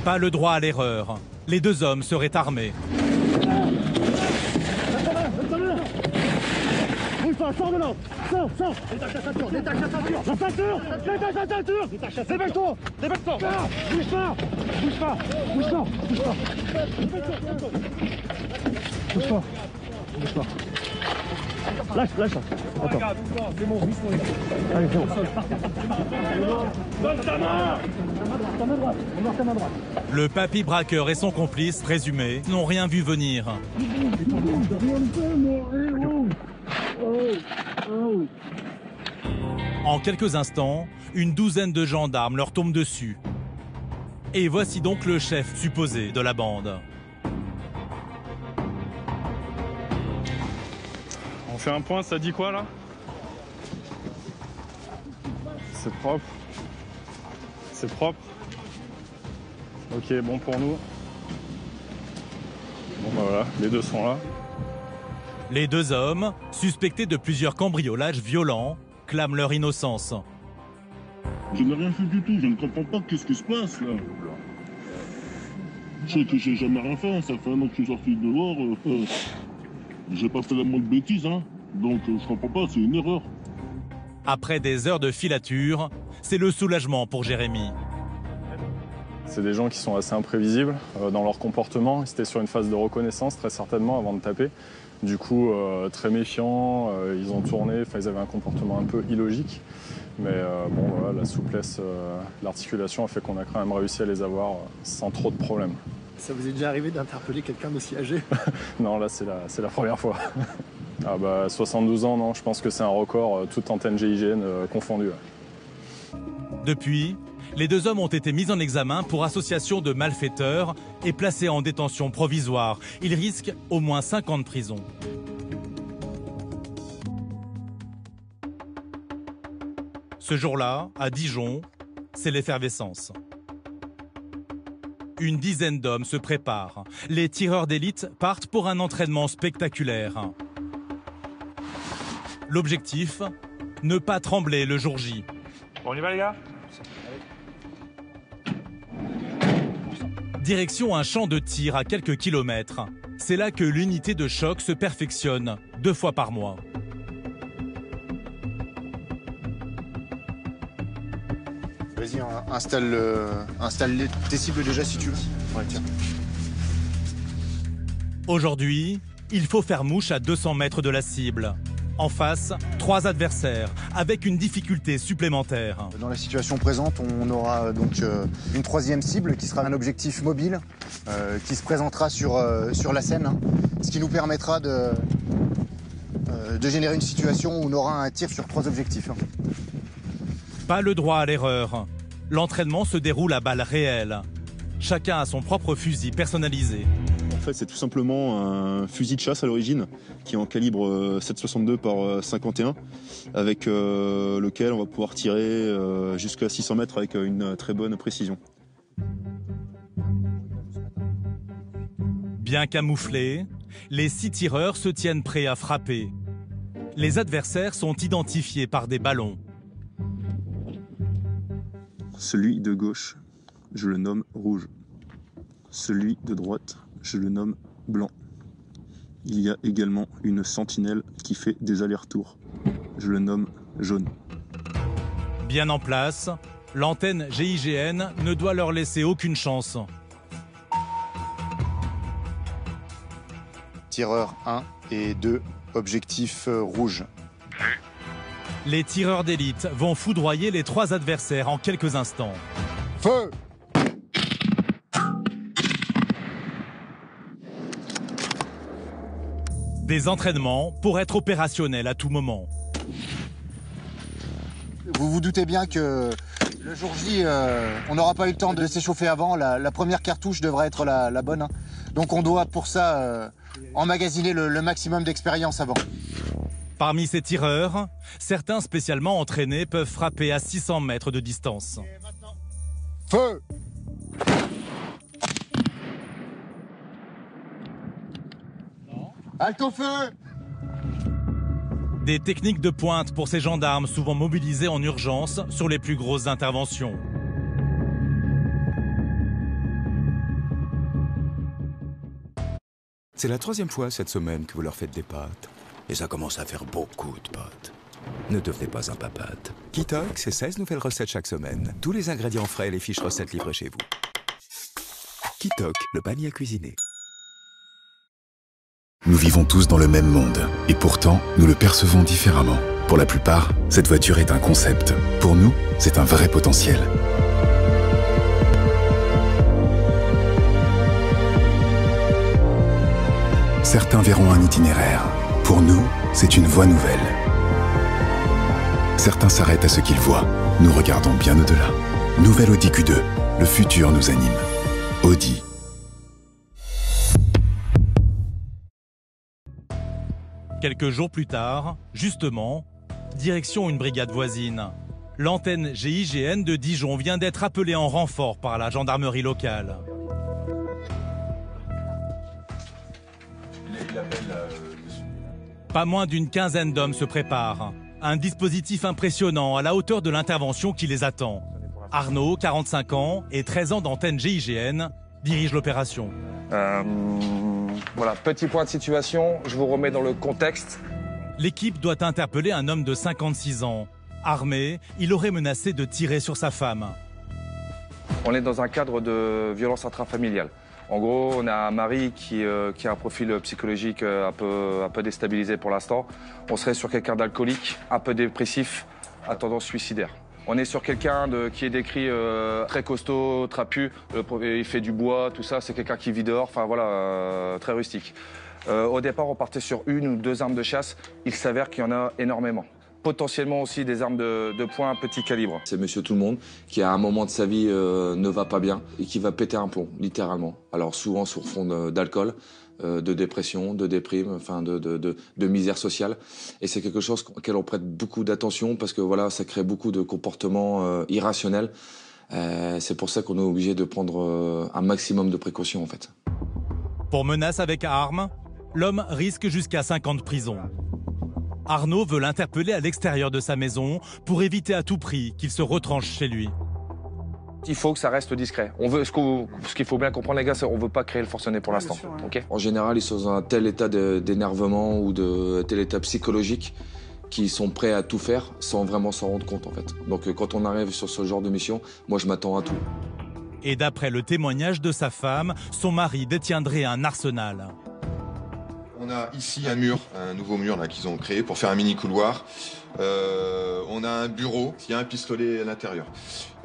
Pas le droit à l'erreur. Les deux hommes seraient armés. Bouge pas, sors de là. Sors. Détache la ceinture. Détache la ceinture. Dépêche-toi. Bouge pas. Lâche. Attends. C'est bon. Allez, c'est bon. Donne ta main. Ta main droite. Le papy braqueur et son complice, présumé, n'ont rien vu venir. En quelques instants, une douzaine de gendarmes leur tombent dessus. Et voici donc le chef supposé de la bande. On fait un point, ça dit quoi là? C'est propre. C'est propre. Ok, bon pour nous. Bon bah voilà, les deux sont là. Les deux hommes, suspectés de plusieurs cambriolages violents, clament leur innocence. Je n'ai rien fait du tout, je ne comprends pas qu'est-ce qui se passe là. Je sais que j'ai jamais rien fait, ça fait un an que je suis sorti dehors. J'ai pas fait la moindre bêtise, hein. Donc je comprends pas, c'est une erreur. Après des heures de filature, c'est le soulagement pour Jérémy. C'est des gens qui sont assez imprévisibles dans leur comportement. Ils étaient sur une phase de reconnaissance très certainement avant de taper. Du coup, très méfiants, ils ont tourné, ils avaient un comportement un peu illogique. Mais bon, voilà, la souplesse, l'articulation a fait qu'on a quand même réussi à les avoir sans trop de problèmes. Ça vous est déjà arrivé d'interpeller quelqu'un d'aussi âgé? Non, là c'est la première fois. Ah bah 72 ans, non, je pense que c'est un record, toute antenne GIGN confondue. Depuis, les deux hommes ont été mis en examen pour association de malfaiteurs et placés en détention provisoire. Ils risquent au moins 5 ans de prison. Ce jour-là, à Dijon, c'est l'effervescence. Une dizaine d'hommes se préparent. Les tireurs d'élite partent pour un entraînement spectaculaire. L'objectif, ne pas trembler le jour J. On y va les gars? Direction un champ de tir à quelques kilomètres. C'est là que l'unité de choc se perfectionne 2 fois par mois. Vas-y, installe tes cibles déjà si tu veux. Ouais, tiens. Aujourd'hui, il faut faire mouche à 200 mètres de la cible. En face, 3 adversaires, avec une difficulté supplémentaire. Dans la situation présente, on aura donc une 3e cible qui sera un objectif mobile qui se présentera sur la scène, hein, ce qui nous permettra de générer une situation où on aura un tir sur 3 objectifs. Hein. Pas le droit à l'erreur. L'entraînement se déroule à balles réelles. Chacun a son propre fusil personnalisé. En fait, c'est tout simplement un fusil de chasse à l'origine qui est en calibre 7,62 par 51 avec lequel on va pouvoir tirer jusqu'à 600 mètres avec une très bonne précision. Bien camouflés, les 6 tireurs se tiennent prêts à frapper. Les adversaires sont identifiés par des ballons. Celui de gauche, je le nomme rouge. Celui de droite, je le nomme blanc. Il y a également une sentinelle qui fait des allers-retours. Je le nomme jaune. Bien en place, l'antenne GIGN ne doit leur laisser aucune chance. Tireur 1 et 2, objectif rouge. Les tireurs d'élite vont foudroyer les 3 adversaires en quelques instants. Feu! Des entraînements pour être opérationnels à tout moment. Vous vous doutez bien que le jour J, on n'aura pas eu le temps de s'échauffer avant. La première cartouche devrait être la bonne. Hein. Donc on doit pour ça emmagasiner le maximum d'expérience avant. Parmi ces tireurs, certains spécialement entraînés peuvent frapper à 600 mètres de distance. Feu! Halte au feu! Des techniques de pointe pour ces gendarmes souvent mobilisés en urgence sur les plus grosses interventions. C'est la 3e fois cette semaine que vous leur faites des pâtes. Et ça commence à faire beaucoup de pâtes. Ne devenez pas un papate. Kitok, c'est 16 nouvelles recettes chaque semaine. Tous les ingrédients frais et les fiches recettes livrées chez vous. Kitok, le panier à cuisiner. Nous vivons tous dans le même monde, et pourtant, nous le percevons différemment. Pour la plupart, cette voiture est un concept. Pour nous, c'est un vrai potentiel. Certains verront un itinéraire. Pour nous, c'est une voie nouvelle. Certains s'arrêtent à ce qu'ils voient. Nous regardons bien au-delà. Nouvelle Audi Q2. Le futur nous anime. Audi. Quelques jours plus tard, justement, direction une brigade voisine. L'antenne GIGN de Dijon vient d'être appelée en renfort par la gendarmerie locale. Pas moins d'une quinzaine d'hommes se préparent. Un dispositif impressionnant à la hauteur de l'intervention qui les attend. Arnaud, 45 ans et 13 ans d'antenne GIGN, dirige l'opération. Voilà, petit point de situation, je vous remets dans le contexte. L'équipe doit interpeller un homme de 56 ans. Armé, il aurait menacé de tirer sur sa femme. On est dans un cadre de violence intrafamiliale. En gros, on a un mari qui a un profil psychologique un peu déstabilisé pour l'instant. On serait sur quelqu'un d'alcoolique, un peu dépressif, à tendance suicidaire. On est sur quelqu'un qui est décrit très costaud, trapu, il fait du bois, tout ça. C'est quelqu'un qui vit dehors, enfin voilà, très rustique. Au départ, on partait sur 1 ou 2 armes de chasse. Il s'avère qu'il y en a énormément. Potentiellement aussi des armes de poing petit calibre. C'est monsieur tout le monde qui, à un moment de sa vie, ne va pas bien et qui va péter un plomb, littéralement. Alors souvent sur fond d'alcool, de dépression, de déprime, enfin de misère sociale. Et c'est quelque chose auquel on prête beaucoup d'attention parce que voilà, ça crée beaucoup de comportements irrationnels. C'est pour ça qu'on est obligé de prendre un maximum de précautions en fait. Pour menace avec arme, l'homme risque jusqu'à 5 ans de prison. Arnaud veut l'interpeller à l'extérieur de sa maison pour éviter à tout prix qu'il se retranche chez lui. Il faut que ça reste discret. Ce qu'il faut bien comprendre les gars, c'est qu'on ne veut pas créer le forcené pour l'instant. Okay. En général, ils sont dans un tel état d'énervement ou de tel état psychologique qu'ils sont prêts à tout faire sans vraiment s'en rendre compte en fait. Donc quand on arrive sur ce genre de mission, moi je m'attends à tout. Et d'après le témoignage de sa femme, son mari détiendrait un arsenal. On a ici un mur, un nouveau mur là qu'ils ont créé pour faire un mini couloir. On a un bureau, il y a un pistolet à l'intérieur.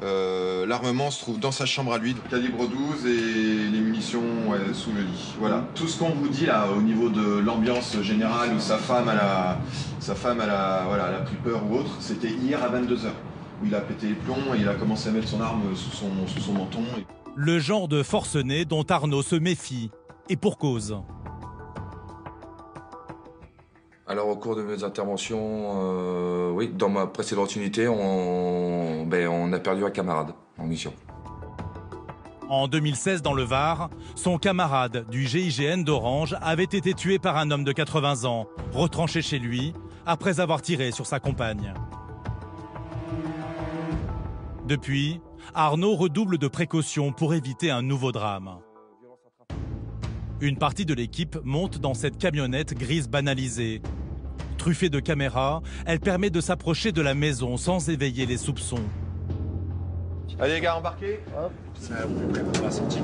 L'armement se trouve dans sa chambre à lui, calibre 12 et les munitions sous le lit. Voilà. Tout ce qu'on vous dit là au niveau de l'ambiance générale où sa femme elle a pris peur ou autre, c'était hier à 22h où il a pété les plombs et il a commencé à mettre son arme sous son menton. Le genre de forcené dont Arnaud se méfie, et pour cause. Alors au cours de mes interventions, oui, dans ma précédente unité, on a perdu un camarade en mission. En 2016, dans le Var, son camarade du GIGN d'Orange avait été tué par un homme de 80 ans, retranché chez lui, après avoir tiré sur sa compagne. Depuis, Arnaud redouble de précautions pour éviter un nouveau drame. Une partie de l'équipe monte dans cette camionnette grise banalisée. Truffée de caméras, elle permet de s'approcher de la maison sans éveiller les soupçons. Allez les gars, embarquez.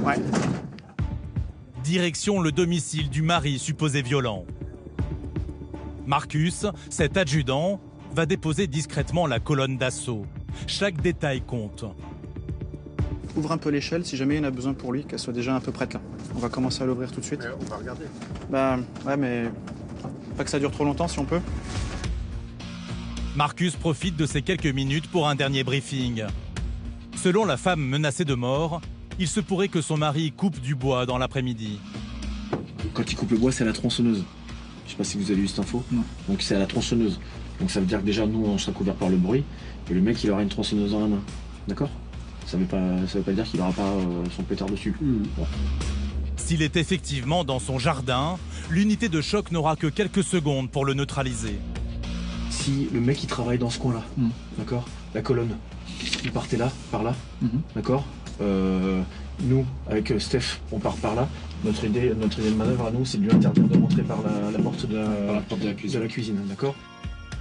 Ouais. Direction le domicile du mari supposé violent. Marcus, cet adjudant, va déposer discrètement la colonne d'assaut. Chaque détail compte. Ouvre un peu l'échelle si jamais il y en a besoin pour lui, qu'elle soit déjà un peu prête là. On va commencer à l'ouvrir tout de suite. On va regarder. Bah ouais, mais pas que ça dure trop longtemps si on peut. Marcus profite de ces quelques minutes pour un dernier briefing. Selon la femme menacée de mort, il se pourrait que son mari coupe du bois dans l'après-midi. Quand il coupe le bois, c'est à la tronçonneuse. Je sais pas si vous avez eu cette info. Non. Donc c'est à la tronçonneuse. Donc ça veut dire que déjà nous on sera couverts par le bruit et le mec il aura une tronçonneuse dans la main. D'accord ? Ça veut pas dire qu'il n'aura pas son pétard dessus. Bon. S'il est effectivement dans son jardin, l'unité de choc n'aura que quelques secondes pour le neutraliser. Si le mec il travaille dans ce coin-là, d'accord, la colonne, il partait là, par là, d'accord. Nous, avec Steph, on part par là. Notre idée de manœuvre à nous, c'est de lui interdire de rentrer par la porte de la cuisine, d'accord.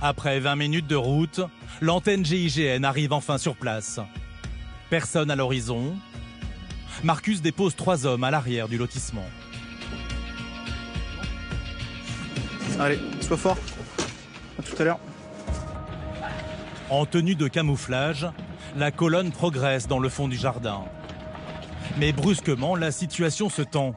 Après 20 minutes de route, l'antenne GIGN arrive enfin sur place. Personne à l'horizon. Marcus dépose 3 hommes à l'arrière du lotissement. Allez, sois fort. À tout à l'heure. En tenue de camouflage, la colonne progresse dans le fond du jardin. Mais brusquement, la situation se tend.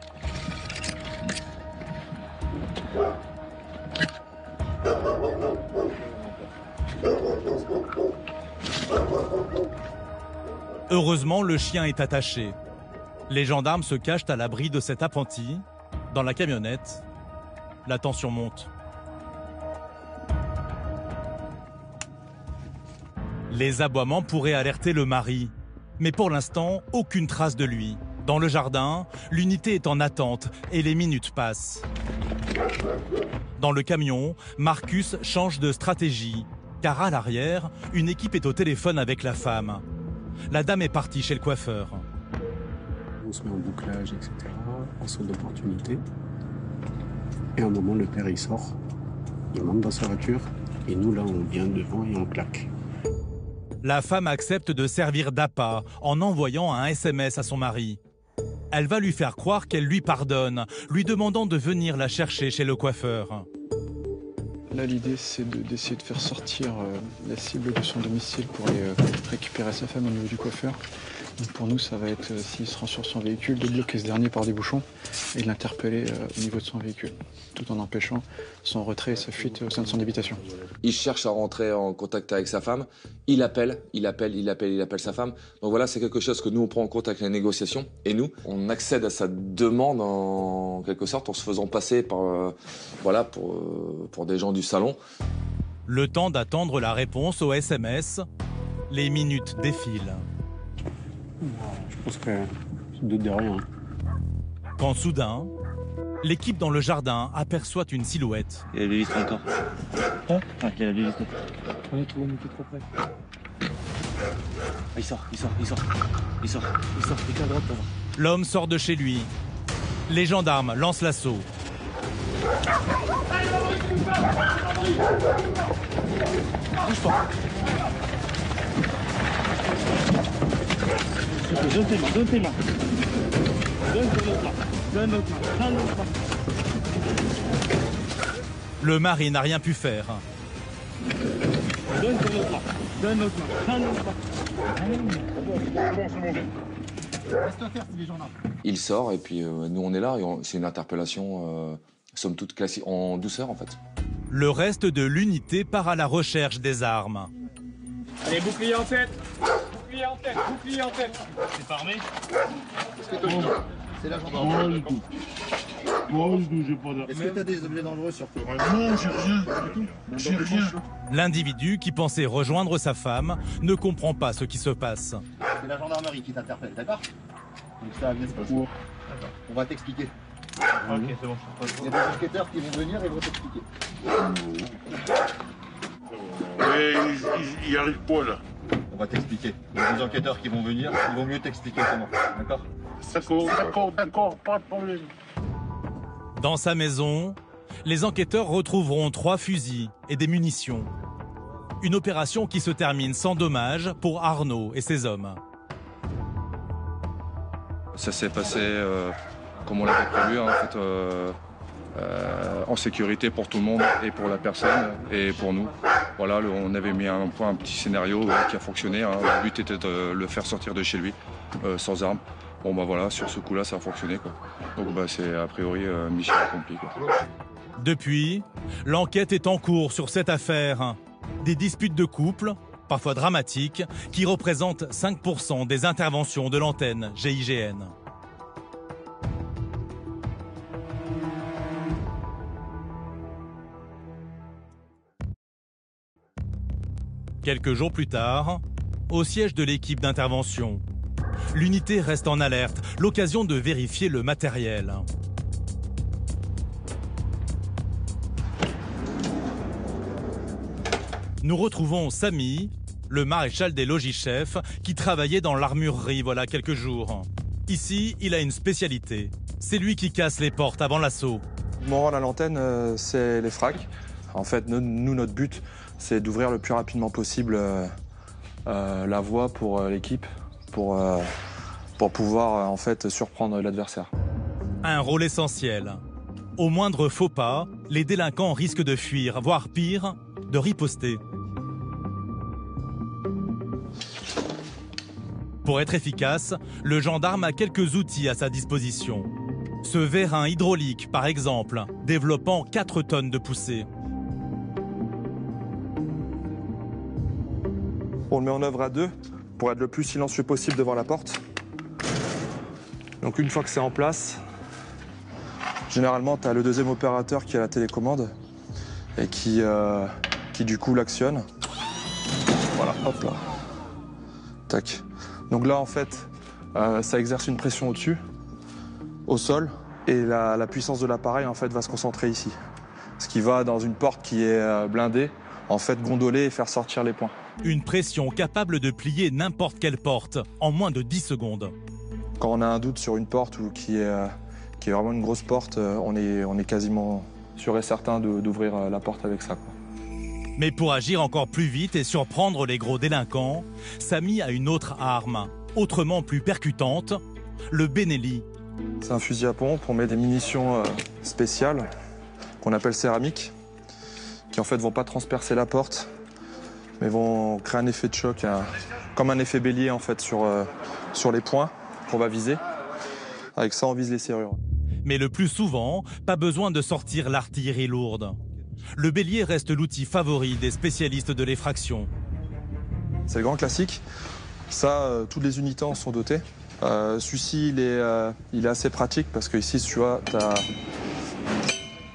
Heureusement, le chien est attaché. Les gendarmes se cachent à l'abri de cet apprenti. Dans la camionnette, la tension monte. Les aboiements pourraient alerter le mari. Mais pour l'instant, aucune trace de lui. Dans le jardin, l'unité est en attente et les minutes passent. Dans le camion, Marcus change de stratégie, car à l'arrière, une équipe est au téléphone avec la femme. La dame est partie chez le coiffeur. On se met en bouclage, etc., en saut d'opportunité. Et à un moment, le père, il sort, il monte dans sa voiture, et nous, là, on vient devant et on claque. La femme accepte de servir d'appât en envoyant un SMS à son mari. Elle va lui faire croire qu'elle lui pardonne, lui demandant de venir la chercher chez le coiffeur. Là, l'idée, c'est d'essayer de faire sortir la cible de son domicile pour aller récupérer sa femme au niveau du coiffeur. Donc pour nous, ça va être, s'il se rend sur son véhicule, de bloquer ce dernier par des bouchons et de l'interpeller au niveau de son véhicule, tout en empêchant son retrait et sa fuite au sein de son habitation. Il cherche à rentrer en contact avec sa femme, il appelle sa femme. Donc voilà, c'est quelque chose que nous, on prend en compte avec les négociations. Et nous, on accède à sa demande en quelque sorte en se faisant passer par, pour des gens du salon. Le temps d'attendre la réponse au SMS, les minutes défilent. Je pense que je doute de rien. Quand soudain, l'équipe dans le jardin aperçoit une silhouette. Il y a l'hélice encore. Hein? Ah, il y a l'hélice. On est trop près. Il sort. Il est à droite là. L'homme sort de chez lui. Les gendarmes lancent l'assaut. Bouge pas. Donne tes mains. Donne l'autre main. Le mari n'a rien pu faire. Donne l'autre main. Il sort et puis nous on est là et c'est une interpellation somme toute classique, en douceur en fait. Le reste de l'unité part à la recherche des armes. Allez, bouclier en tête. Bouclier en tête. C'est pas armé? C'est la gendarmerie. Est-ce que t'as des objets dangereux sur toi? Non, j'ai rien. L'individu qui pensait rejoindre sa femme ne comprend pas ce qui se passe. C'est la gendarmerie qui t'interpelle, d'accord? Donc ça va se passer. On va t'expliquer. Ok, c'est bon. Il y a des enquêteurs qui vont venir et vont t'expliquer. Mais il y arrive pas là. On va t'expliquer. Il y a des enquêteurs qui vont venir, ils vont mieux t'expliquer comment, d'accord? D'accord, pas de problème. Dans sa maison, les enquêteurs retrouveront 3 fusils et des munitions. Une opération qui se termine sans dommage pour Arnaud et ses hommes. Ça s'est passé comme on l'avait prévu, en fait, en sécurité pour tout le monde et pour la personne et pour nous. Voilà, on avait mis un petit scénario qui a fonctionné. Hein. Le but était de le faire sortir de chez lui sans armes. Bon bah voilà, sur ce coup-là, ça a fonctionné quoi. Donc bah c'est a priori mission accomplie quoi. Depuis, l'enquête est en cours sur cette affaire. Des disputes de couple, parfois dramatiques, qui représentent 5% des interventions de l'antenne GIGN. Quelques jours plus tard, au siège de l'équipe d'intervention, l'unité reste en alerte, l'occasion de vérifier le matériel. Nous retrouvons Samy, le maréchal des logis-chefs, qui travaillait dans l'armurerie voilà quelques jours. Ici, il a une spécialité. C'est lui qui casse les portes avant l'assaut. Mon rôle à l'antenne, c'est les fracs. En fait, nous, notre but, c'est d'ouvrir le plus rapidement possible la voie pour l'équipe, pour pouvoir en fait surprendre l'adversaire. Un rôle essentiel. Au moindre faux pas, les délinquants risquent de fuir, voire pire, de riposter. Pour être efficace, le gendarme a quelques outils à sa disposition. Ce vérin hydraulique, par exemple, développant 4 tonnes de poussée. On le met en œuvre à 2 pour être le plus silencieux possible devant la porte. Donc une fois que c'est en place, généralement tu as le deuxième opérateur qui a la télécommande et qui du coup l'actionne. Voilà, hop là. Tac. Donc là en fait, ça exerce une pression au-dessus, au sol, Et la puissance de l'appareil en fait va se concentrer ici. Ce qui va dans une porte qui est blindée, en fait gondoler et faire sortir les points. Une pression capable de plier n'importe quelle porte en moins de 10 secondes. Quand on a un doute sur une porte ou qui est vraiment une grosse porte, on est quasiment sûr et certain d'ouvrir la porte avec ça, quoi. Mais pour agir encore plus vite et surprendre les gros délinquants, Samy a une autre arme, autrement plus percutante, le Benelli. C'est un fusil à pompe, on met des munitions spéciales qu'on appelle céramiques, qui en fait vont pas transpercer la porte, mais vont créer un effet de choc, comme un effet bélier en fait sur les points qu'on va viser. Avec ça, on vise les serrures. Mais le plus souvent, pas besoin de sortir l'artillerie lourde. Le bélier reste l'outil favori des spécialistes de l'effraction. C'est le grand classique. Ça, toutes les unités en sont dotées. Celui-ci, il est assez pratique parce que ici, tu vois,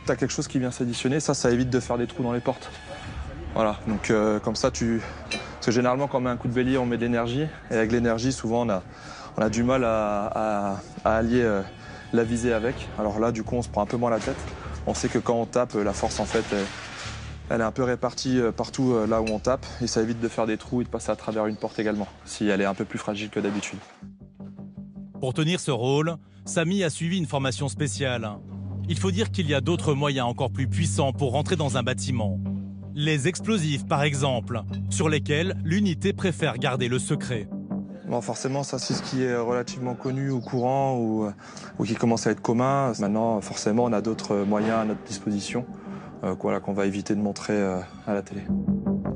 t'as quelque chose qui vient s'additionner. Ça évite de faire des trous dans les portes. Voilà, donc comme ça, parce que généralement, quand on met un coup de bélier, on met de l'énergie. Et avec l'énergie, souvent, on a du mal à allier la visée avec. Alors là, du coup, on se prend un peu moins la tête. On sait que quand on tape, la force, en fait, elle est un peu répartie partout là où on tape. Et ça évite de faire des trous et de passer à travers une porte également, si elle est un peu plus fragile que d'habitude. Pour tenir ce rôle, Samy a suivi une formation spéciale. Il faut dire qu'il y a d'autres moyens encore plus puissants pour rentrer dans un bâtiment. Les explosifs, par exemple, sur lesquels l'unité préfère garder le secret. Bon, forcément, ça c'est ce qui est relativement connu ou courant ou qui commence à être commun. Maintenant, forcément, on a d'autres moyens à notre disposition qu'on va éviter de montrer à la télé.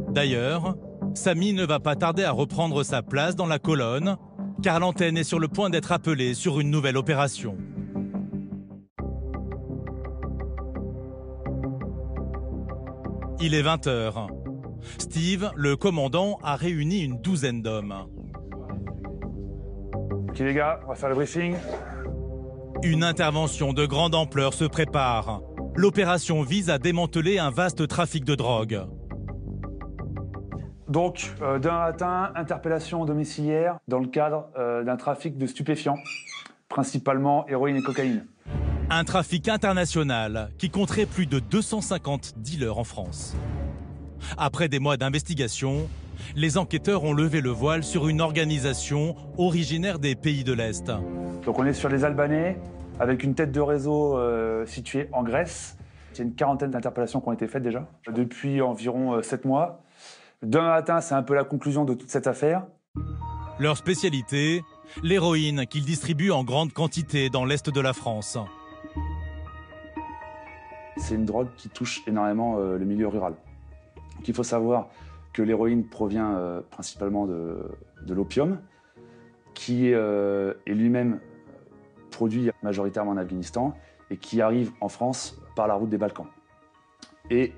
D'ailleurs, Samy ne va pas tarder à reprendre sa place dans la colonne, car l'antenne est sur le point d'être appelée sur une nouvelle opération. Il est 20h. Steve, le commandant, a réuni une douzaine d'hommes. Ok les gars, on va faire le briefing. Une intervention de grande ampleur se prépare. L'opération vise à démanteler un vaste trafic de drogue. Donc, demain matin, interpellation domiciliaire dans le cadre d'un trafic de stupéfiants, principalement héroïne et cocaïne. Un trafic international qui compterait plus de 250 dealers en France. Après des mois d'investigation, les enquêteurs ont levé le voile sur une organisation originaire des pays de l'Est. Donc on est sur les Albanais, avec une tête de réseau située en Grèce. Il y a une quarantaine d'interpellations qui ont été faites déjà, depuis environ 7 mois. Demain matin, c'est un peu la conclusion de toute cette affaire. Leur spécialité, l'héroïne qu'ils distribuent en grande quantité dans l'Est de la France. C'est une drogue qui touche énormément le milieu rural. Donc il faut savoir que l'héroïne provient principalement de l'opium, qui est lui-même produit majoritairement en Afghanistan et qui arrive en France par la route des Balkans. Et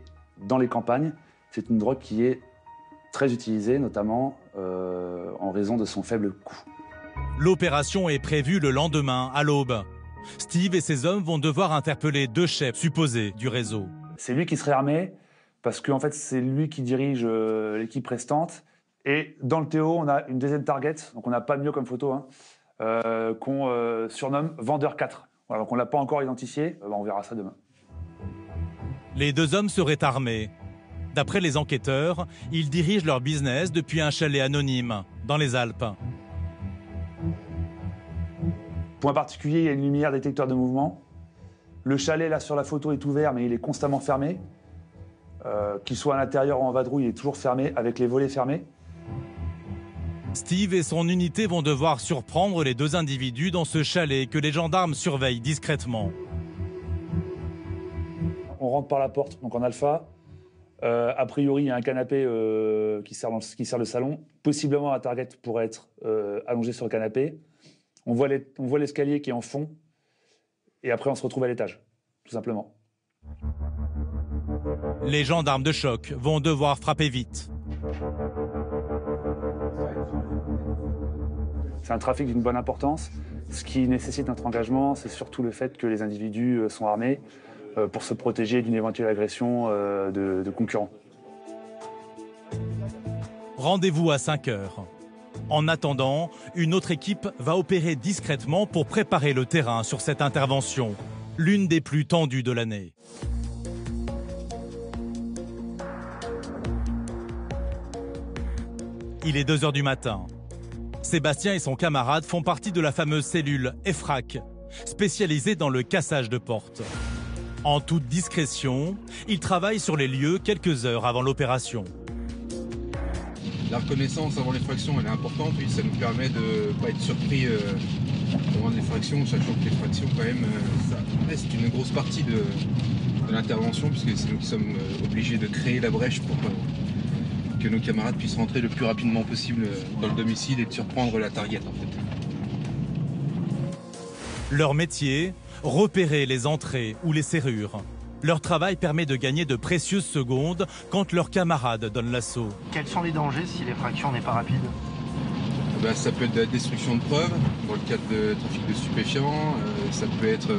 dans les campagnes, c'est une drogue qui est très utilisée, notamment en raison de son faible coût. L'opération est prévue le lendemain, à l'aube. Steve et ses hommes vont devoir interpeller 2 chefs supposés du réseau. C'est lui qui serait armé, parce qu'en fait, c'est lui qui dirige l'équipe restante. Et dans le Théo, on a une deuxième target, donc on n'a pas mieux comme photo, qu'on surnomme Vendeur 4. Voilà, donc on ne l'a pas encore identifié, on verra ça demain. Les 2 hommes seraient armés. D'après les enquêteurs, ils dirigent leur business depuis un chalet anonyme, dans les Alpes. Point particulier, il y a une lumière détecteur de mouvement. Le chalet, là, sur la photo, est ouvert, mais il est constamment fermé. Qu'il soit à l'intérieur ou en vadrouille, il est toujours fermé, avec les volets fermés. Steve et son unité vont devoir surprendre les 2 individus dans ce chalet que les gendarmes surveillent discrètement. On rentre par la porte, donc en alpha. A priori, il y a un canapé qui sert le salon. Possiblement, la target pourrait être allongée sur le canapé. On voit l'escalier qui est en fond. Et après, on se retrouve à l'étage, tout simplement. Les gendarmes de choc vont devoir frapper vite. C'est un trafic d'une bonne importance. Ce qui nécessite notre engagement, c'est surtout le fait que les individus sont armés pour se protéger d'une éventuelle agression de concurrents. Rendez-vous à 5 heures. En attendant, une autre équipe va opérer discrètement pour préparer le terrain sur cette intervention, l'une des plus tendues de l'année. Il est 2 h du matin. Sébastien et son camarade font partie de la fameuse cellule EFRAC, spécialisée dans le cassage de portes. En toute discrétion, ils travaillent sur les lieux quelques heures avant l'opération. La reconnaissance avant l'effraction, elle est importante, oui, ça nous permet de ne pas être surpris pendant l'effraction, sachant que l'effraction, quand même, ça reste une grosse partie de l'intervention, puisque c'est nous qui sommes obligés de créer la brèche pour que nos camarades puissent rentrer le plus rapidement possible dans le domicile et de surprendre la target, en fait. Leur métier, repérer les entrées ou les serrures. Leur travail permet de gagner de précieuses secondes quand leurs camarades donnent l'assaut. Quels sont les dangers si l'effraction n'est pas rapide? Ça peut être de la destruction de preuves, dans le cadre de trafic de stupéfiants. Ça peut être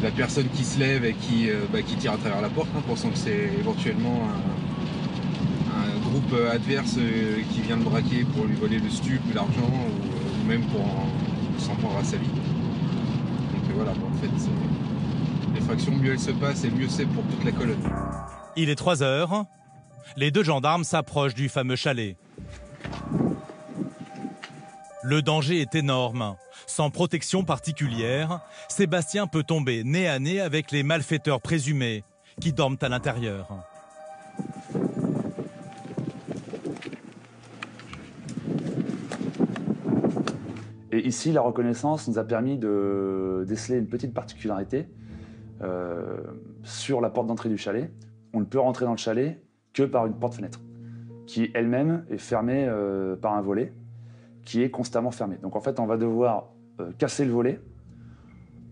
la personne qui se lève et qui tire à travers la porte, pensant que c'est éventuellement un groupe adverse qui vient le braquer pour lui voler le stup, l'argent, ou même pour s'en prendre à sa vie. Donc voilà, en fait, l'effraction, mieux elle se passe et mieux c'est pour toute la colonne. Il est 3 h. Les 2 gendarmes s'approchent du fameux chalet. Le danger est énorme. Sans protection particulière, Sébastien peut tomber nez à nez avec les malfaiteurs présumés qui dorment à l'intérieur. Et ici, la reconnaissance nous a permis de déceler une petite particularité sur la porte d'entrée du chalet. On ne peut rentrer dans le chalet que par une porte-fenêtre, qui elle-même est fermée par un volet, qui est constamment fermé. Donc en fait, on va devoir casser le volet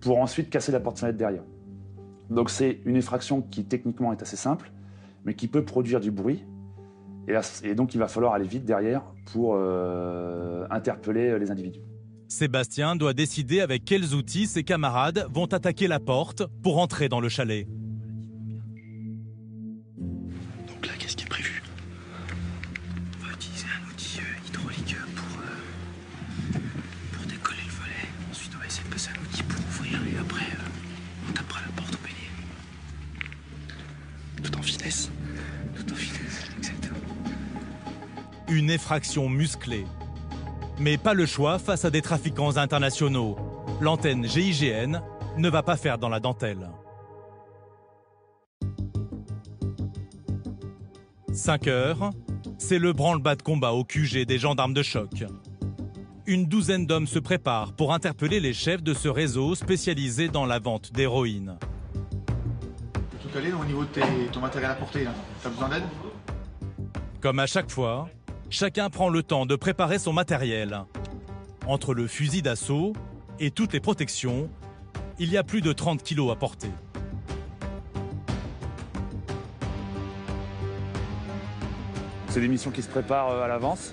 pour ensuite casser la porte-fenêtre derrière. Donc c'est une effraction qui techniquement est assez simple, mais qui peut produire du bruit. Et donc il va falloir aller vite derrière pour interpeller les individus. Sébastien doit décider avec quels outils ses camarades vont attaquer la porte pour entrer dans le chalet. Donc là, qu'est-ce qui est prévu? On va utiliser un outil hydraulique pour décoller le volet. Ensuite, on va essayer de passer un outil pour ouvrir et après, on tapera la porte au bélier. Tout en finesse. Tout en finesse, exactement. Une effraction musclée. Mais pas le choix face à des trafiquants internationaux. L'antenne GIGN ne va pas faire dans la dentelle. 5 h, c'est le branle-bas de combat au QG des gendarmes de choc. Une douzaine d'hommes se préparent pour interpeller les chefs de ce réseau spécialisé dans la vente d'héroïne. Tout calé au niveau de ton matériel à porter, là. T'as besoin d'aide? Comme à chaque fois, chacun prend le temps de préparer son matériel. Entre le fusil d'assaut et toutes les protections, il y a plus de 30 kilos à porter. C'est des missions qui se préparent à l'avance.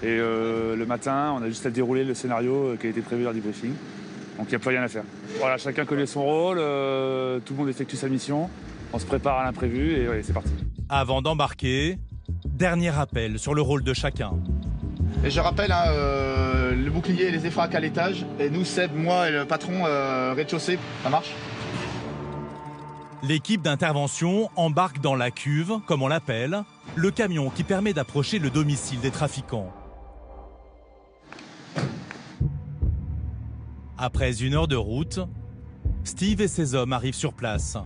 Et le matin, on a juste à dérouler le scénario qui a été prévu lors du briefing. Donc il n'y a plus rien à faire. Voilà, chacun connaît son rôle, tout le monde effectue sa mission, on se prépare à l'imprévu et ouais, c'est parti. Avant d'embarquer, dernier rappel sur le rôle de chacun. Et je rappelle, le bouclier et les effracs à l'étage, et nous, Seb, moi et le patron, rez-de-chaussée, ça marche? L'équipe d'intervention embarque dans la cuve, comme on l'appelle, le camion qui permet d'approcher le domicile des trafiquants. Après 1 heure de route, Steve et ses hommes arrivent sur place.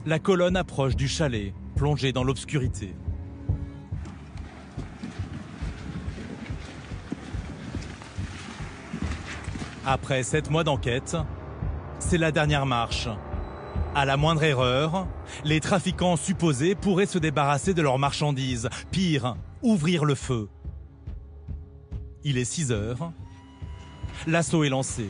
La colonne approche du chalet, plongée dans l'obscurité. Après 7 mois d'enquête, c'est la dernière marche. À la moindre erreur, les trafiquants supposés pourraient se débarrasser de leurs marchandises. Pire, ouvrir le feu. Il est 6 heures. L'assaut est lancé.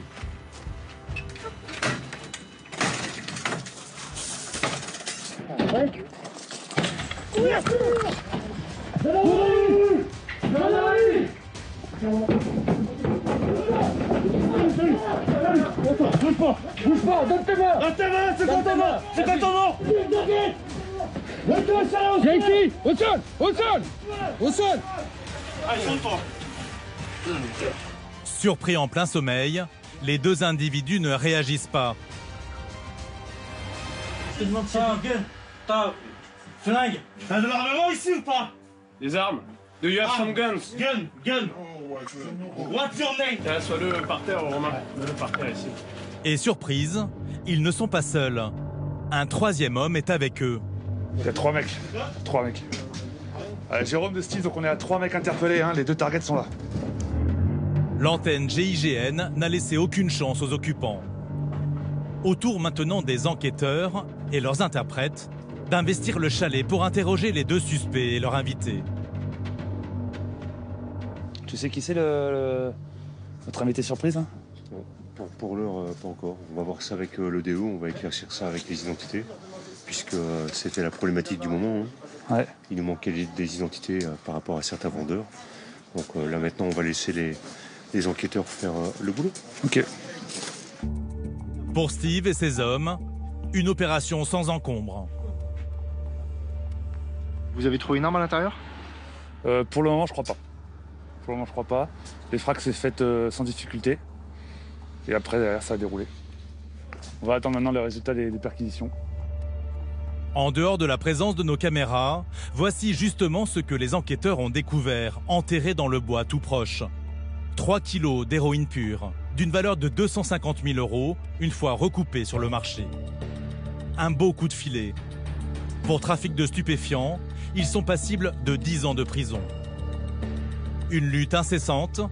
Bouge pas, donne tes mains! Donne tes mains, c'est quoi ton nom? C'est quoi ton nom? J'ai ici! Au sol! Au sol! Au sol! Allez, saute-toi! Surpris en plein sommeil, les deux individus ne réagissent pas. Je te demande si t'as flingue. T'as de l'armement ici ou pas? Des armes. Do you have some guns? Gun. What's your name? Tiens, sois-le par terre, Romain. Mets-le par terre ici. Et surprise, ils ne sont pas seuls. Un troisième homme est avec eux. Il y a 3 mecs. 3 mecs. Jérôme de Steve, donc on est à 3 mecs interpellés, hein. Les 2 targets sont là. L'antenne GIGN n'a laissé aucune chance aux occupants. Autour maintenant des enquêteurs et leurs interprètes d'investir le chalet pour interroger les 2 suspects et leur invités. Tu sais qui c'est notre invité surprise hein? Pour l'heure, pas encore. On va voir ça avec le DO, on va éclaircir ça avec les identités, puisque c'était la problématique du moment. Hein. Ouais. Il nous manquait des identités par rapport à certains vendeurs. Donc là maintenant, on va laisser les enquêteurs faire le boulot. Ok. Pour Steve et ses hommes, une opération sans encombre. Vous avez trouvé une arme à l'intérieur? Pour le moment, je crois pas. Pour le moment, je crois pas. Les frags s'est faites sans difficulté. Et après, derrière, ça a déroulé. On va attendre maintenant les résultats des perquisitions. En dehors de la présence de nos caméras, voici justement ce que les enquêteurs ont découvert, enterré dans le bois tout proche. 3 kilos d'héroïne pure, d'une valeur de 250 000 € une fois recoupée sur le marché. Un beau coup de filet. Pour trafic de stupéfiants, ils sont passibles de 10 ans de prison. Une lutte incessante.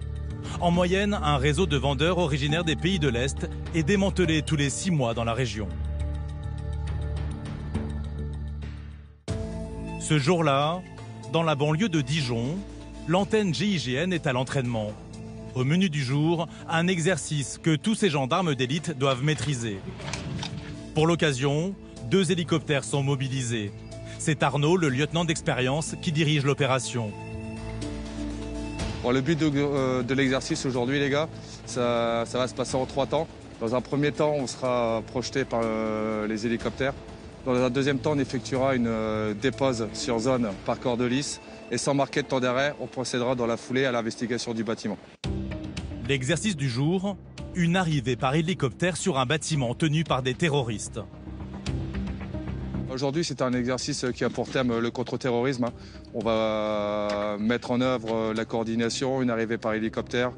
En moyenne, un réseau de vendeurs originaires des pays de l'Est est démantelé tous les 6 mois dans la région. Ce jour-là, dans la banlieue de Dijon, l'antenne GIGN est à l'entraînement. Au menu du jour, un exercice que tous ces gendarmes d'élite doivent maîtriser. Pour l'occasion, 2 hélicoptères sont mobilisés. C'est Arnaud, le lieutenant d'expérience, qui dirige l'opération. Bon, le but de l'exercice aujourd'hui, les gars, ça va se passer en 3 temps. Dans un premier temps, on sera projeté par les hélicoptères. Dans un deuxième temps, on effectuera une dépose sur zone par corps de lisse. Et sans marquer de temps d'arrêt, on procédera dans la foulée à l'investigation du bâtiment. L'exercice du jour, une arrivée par hélicoptère sur un bâtiment tenu par des terroristes. Aujourd'hui, c'est un exercice qui a pour thème le contre-terrorisme. On va mettre en œuvre la coordination, une arrivée par hélicoptère.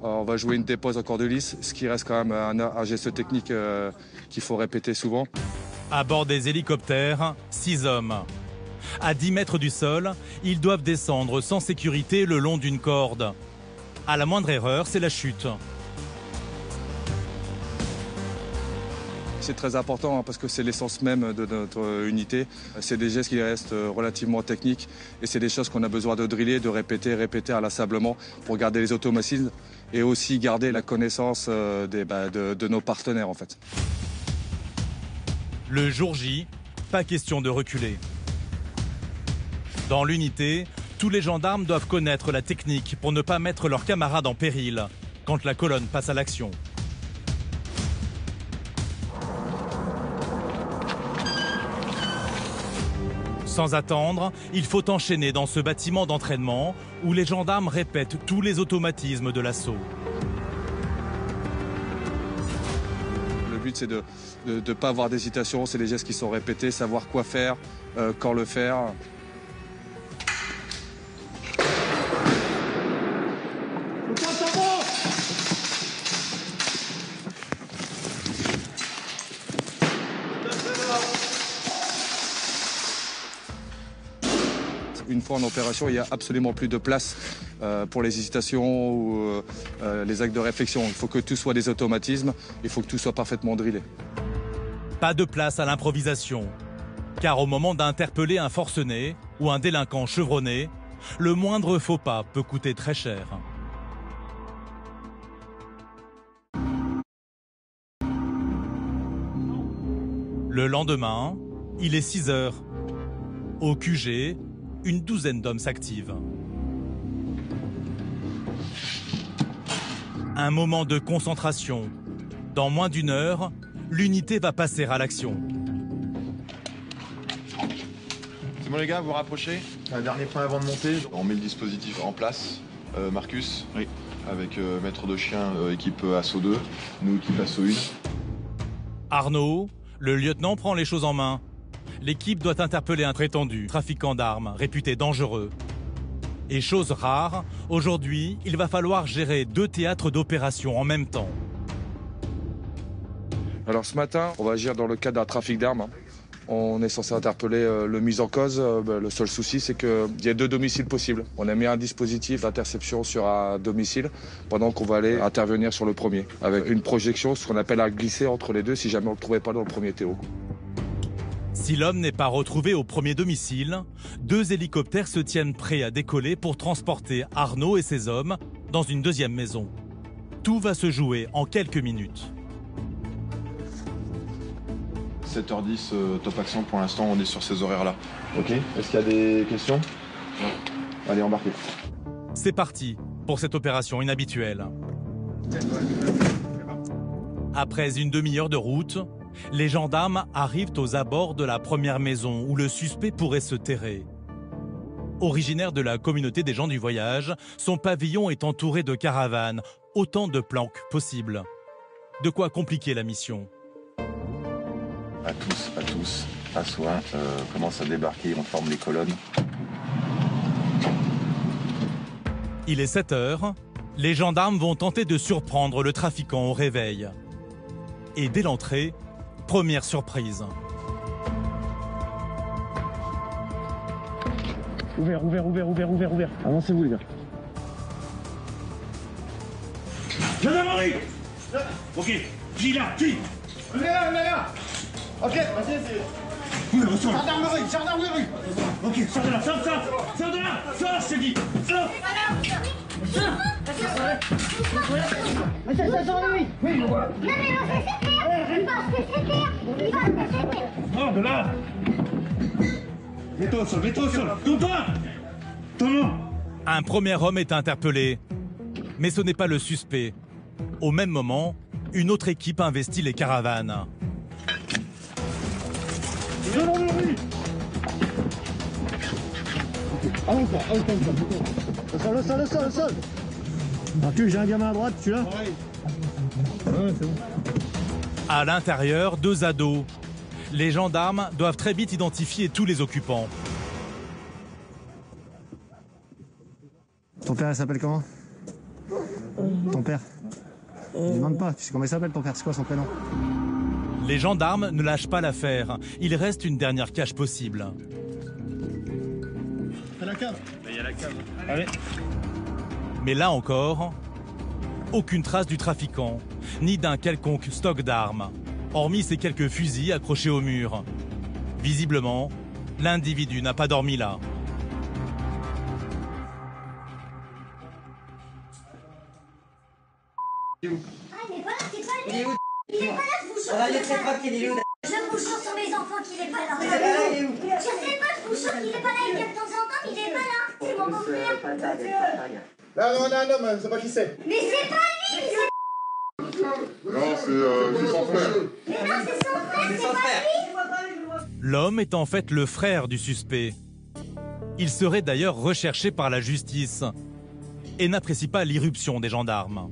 On va jouer une dépose en corps de lisse, ce qui reste quand même un geste technique qu'il faut répéter souvent. À bord des hélicoptères, 6 hommes. À 10 mètres du sol, ils doivent descendre sans sécurité le long d'une corde. À la moindre erreur, c'est la chute. C'est très important parce que c'est l'essence même de notre unité. C'est des gestes qui restent relativement techniques et c'est des choses qu'on a besoin de driller, de répéter inlassablement pour garder les automatismes et aussi garder la connaissance de nos partenaires en fait. Le jour J, pas question de reculer. Dans l'unité, tous les gendarmes doivent connaître la technique pour ne pas mettre leurs camarades en péril quand la colonne passe à l'action. Sans attendre, il faut enchaîner dans ce bâtiment d'entraînement où les gendarmes répètent tous les automatismes de l'assaut. Le but, c'est de ne pas avoir d'hésitation, c'est les gestes qui sont répétés, savoir quoi faire, quand le faire. Une fois en opération, il n'y a absolument plus de place pour les hésitations ou les actes de réflexion. Il faut que tout soit des automatismes, il faut que tout soit parfaitement drillé. Pas de place à l'improvisation. Car au moment d'interpeller un forcené ou un délinquant chevronné, le moindre faux pas peut coûter très cher. Le lendemain, il est 6 heures. Au QG, une douzaine d'hommes s'activent. Un moment de concentration. Dans moins d'1 heure, l'unité va passer à l'action. C'est bon les gars, vous vous rapprochez. Un dernier point avant de monter. On met le dispositif en place. Marcus, oui. avec maître de chien, équipe Assaut 2, nous équipe Assaut 1. Arnaud, le lieutenant, prend les choses en main. L'équipe doit interpeller un prétendu trafiquant d'armes, réputé dangereux. Et chose rare, aujourd'hui, il va falloir gérer 2 théâtres d'opération en même temps. Alors ce matin, on va agir dans le cadre d'un trafic d'armes. On est censé interpeller le mis en cause. Le seul souci, c'est qu'il y a 2 domiciles possibles. On a mis un dispositif d'interception sur un domicile pendant qu'on va aller intervenir sur le premier, avec une projection, ce qu'on appelle à glisser entre les deux si jamais on ne le trouvait pas dans le premier Théo. Si l'homme n'est pas retrouvé au premier domicile, 2 hélicoptères se tiennent prêts à décoller pour transporter Arnaud et ses hommes dans une deuxième maison. Tout va se jouer en quelques minutes. 7h10, top accent pour l'instant, on est sur ces horaires-là. Ok, est-ce qu'il y a des questions? Allez, embarquez. C'est parti pour cette opération inhabituelle. Après une demi-heure de route, les gendarmes arrivent aux abords de la première maison où le suspect pourrait se terrer. Originaire de la communauté des gens du voyage, son pavillon est entouré de caravanes, autant de planques possibles. De quoi compliquer la mission. À tous, à soin, commence à débarquer, on forme les colonnes. Il est 7 heures, les gendarmes vont tenter de surprendre le trafiquant au réveil. Et dès l'entrée, première surprise. Ouvert. Avancez-vous, les gars. Gendarmerie. Ok, qui là? Qui? On est là. Ok, vas-y, c'est... Gendarmerie. Ok, sors de là, sors de là, je te dis. Sors de là. Mets-toi au sol, Tourne-toi. Un premier homme est interpellé, mais ce n'est pas le suspect. Au même moment, une autre équipe investit les caravanes. Le sol. Marcus, j'ai un gamin à droite, tu l'as? Ouais, c'est bon. À l'intérieur, 2 ados. Les gendarmes doivent très vite identifier tous les occupants. Ton père, il s'appelle comment? Ton père? Ne demande pas, tu sais comment il s'appelle ton père, c'est quoi son prénom? Les gendarmes ne lâchent pas l'affaire. Il reste une dernière cache possible. Il y a la cave. Allez. Mais là encore, aucune trace du trafiquant, ni d'un quelconque stock d'armes, hormis ces quelques fusils accrochés au mur. Visiblement, l'individu n'a pas dormi là. Il est pas là, il est pas là, je vous jure. Il est très tranquille, il est où? Je vous jure sur mes enfants qu'il est pas là. Il est pas là, il est où? Je sais pas, je vous jure qu'il est pas là, il vient de temps en temps, il est pas là. C'est mon beau-frère. Non, mais c'est pas qui c'est. Mais c'est pas lui, Non, c'est son frère. Mais non, c'est son frère, c'est pas lui. L'homme est en fait le frère du suspect. Il serait d'ailleurs recherché par la justice et n'apprécie pas l'irruption des gendarmes.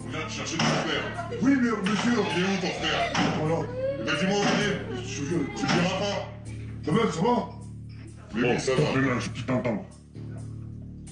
On vient chercher ton frère. Oui, mais monsieur, il est où ton frère? Alors, eh ben dis-moi où il est. Tu le diras pas. Ça va? Mais bon, ça va. Là, je t'entends.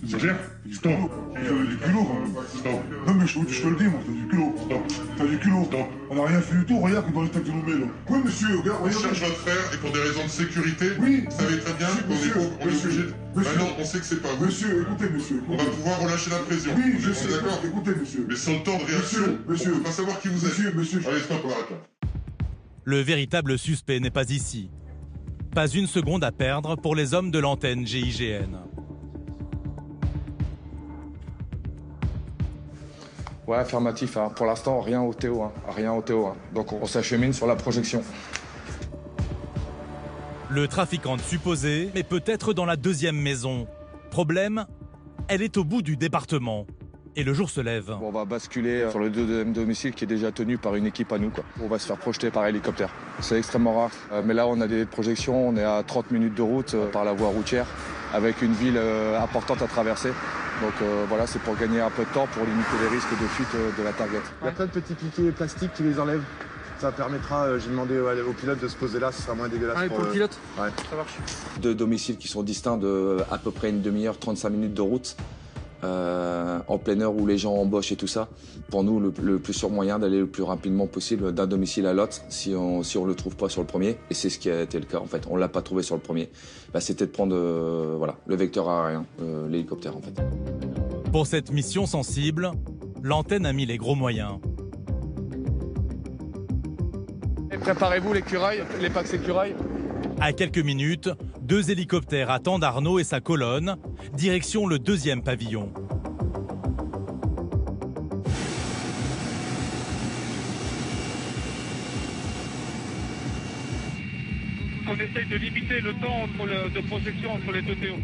C'est clair? Stop. Tu as du culot quand même. Stop. Non mais je te le dis moi, t'as du culot. Stop. T'as du culot. Stop. On n'a rien fait du tout, regarde dans l'état que tu nous mets là. Oui monsieur, regarde, On cherche votre frère et pour des raisons de sécurité, oui, vous savez très bien qu'on est obligé de... Maintenant, on sait que c'est pas vous. Monsieur, écoutez monsieur. On va pouvoir relâcher la pression. Oui, je sais. D'accord. Écoutez monsieur. Mais sans le temps de réaction, monsieur, on peut pas savoir qui vous êtes. Monsieur. Allez, stop, on arrête là. Le véritable suspect n'est pas ici. Pas une seconde à perdre pour les hommes de l'antenne GIGN. Ouais, affirmatif. Hein. Pour l'instant, rien au Théo. Hein. Rien au Théo. Hein. Donc on s'achemine sur la projection. Le trafiquant supposé est peut-être dans la deuxième maison. Problème, elle est au bout du département. Et le jour se lève. On va basculer sur le deuxième domicile qui est déjà tenu par une équipe à nous. Quoi. On va se faire projeter par hélicoptère. C'est extrêmement rare. Mais là, on a des projections. On est à 30 minutes de route par la voie routière avec une ville importante à traverser. Donc voilà, c'est pour gagner un peu de temps, pour limiter les risques de fuite de la target. Il y a plein de petits piquets plastiques qui les enlèvent. Ça permettra, j'ai demandé au pilote de se poser là, ce sera moins dégueulasse. Ah, et pour le pilote? Ouais. Ça marche. Deux domiciles qui sont distincts de à peu près une demi-heure, 35 minutes de route, en pleine heure où les gens embauchent et tout ça. Pour nous, le plus sûr moyen d'aller le plus rapidement possible d'un domicile à l'autre si on le trouve pas sur le premier. Et c'est ce qui a été le cas en fait. On l'a pas trouvé sur le premier. C'était de prendre voilà, le vecteur aérien, l'hélicoptère en fait. Pour cette mission sensible, l'antenne a mis les gros moyens. Préparez-vous l'écureuil, les packs écureuils. À quelques minutes, 2 hélicoptères attendent Arnaud et sa colonne, direction le 2e pavillon. On essaye de limiter le temps de projection entre les deux TO.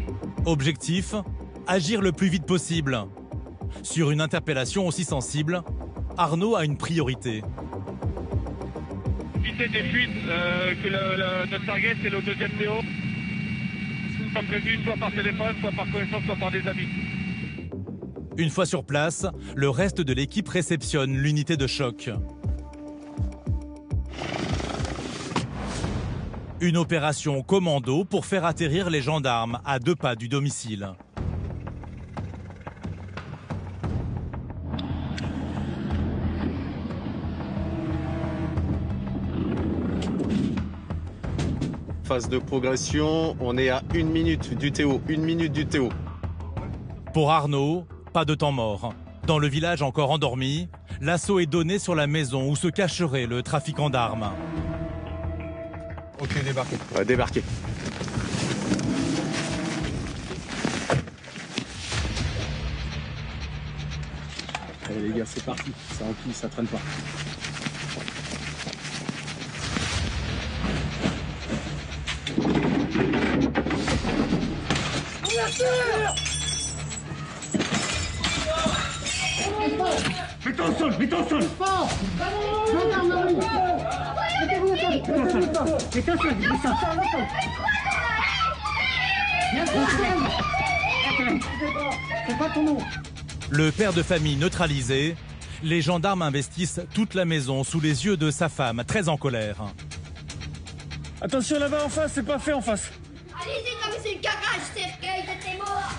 Objectif, agir le plus vite possible. Sur une interpellation aussi sensible, Arnaud a une priorité. Éviter des fuites, que notre target c'est le 2e TO. Comme prévu, soit par téléphone, soit par connaissance, soit par des amis. Une fois sur place, le reste de l'équipe réceptionne l'unité de choc. Une opération commando pour faire atterrir les gendarmes à 2 pas du domicile. Phase de progression, on est à 1 minute du TO, 1 minute du TO. Pour Arnaud, pas de temps mort. Dans le village encore endormi, l'assaut est donné sur la maison où se cacherait le trafiquant d'armes. Ok, débarquez. Débarquez. Allez les gars, c'est parti. Ça empile, ça traîne pas. Mets-toi au sol, mets-toi au sol. Gendarmerie. Mettez-vous au sol. Mettez-vous au sol. Mets-toi au sol, mets-toi au sol. C'est pas ton nom. Le père de famille neutralisé, les gendarmes investissent toute la maison sous les yeux de sa femme, très en colère. Attention là-bas en face, c'est pas fait en face. Allez-y comme c'est une cagache, cercueil, t'es mort.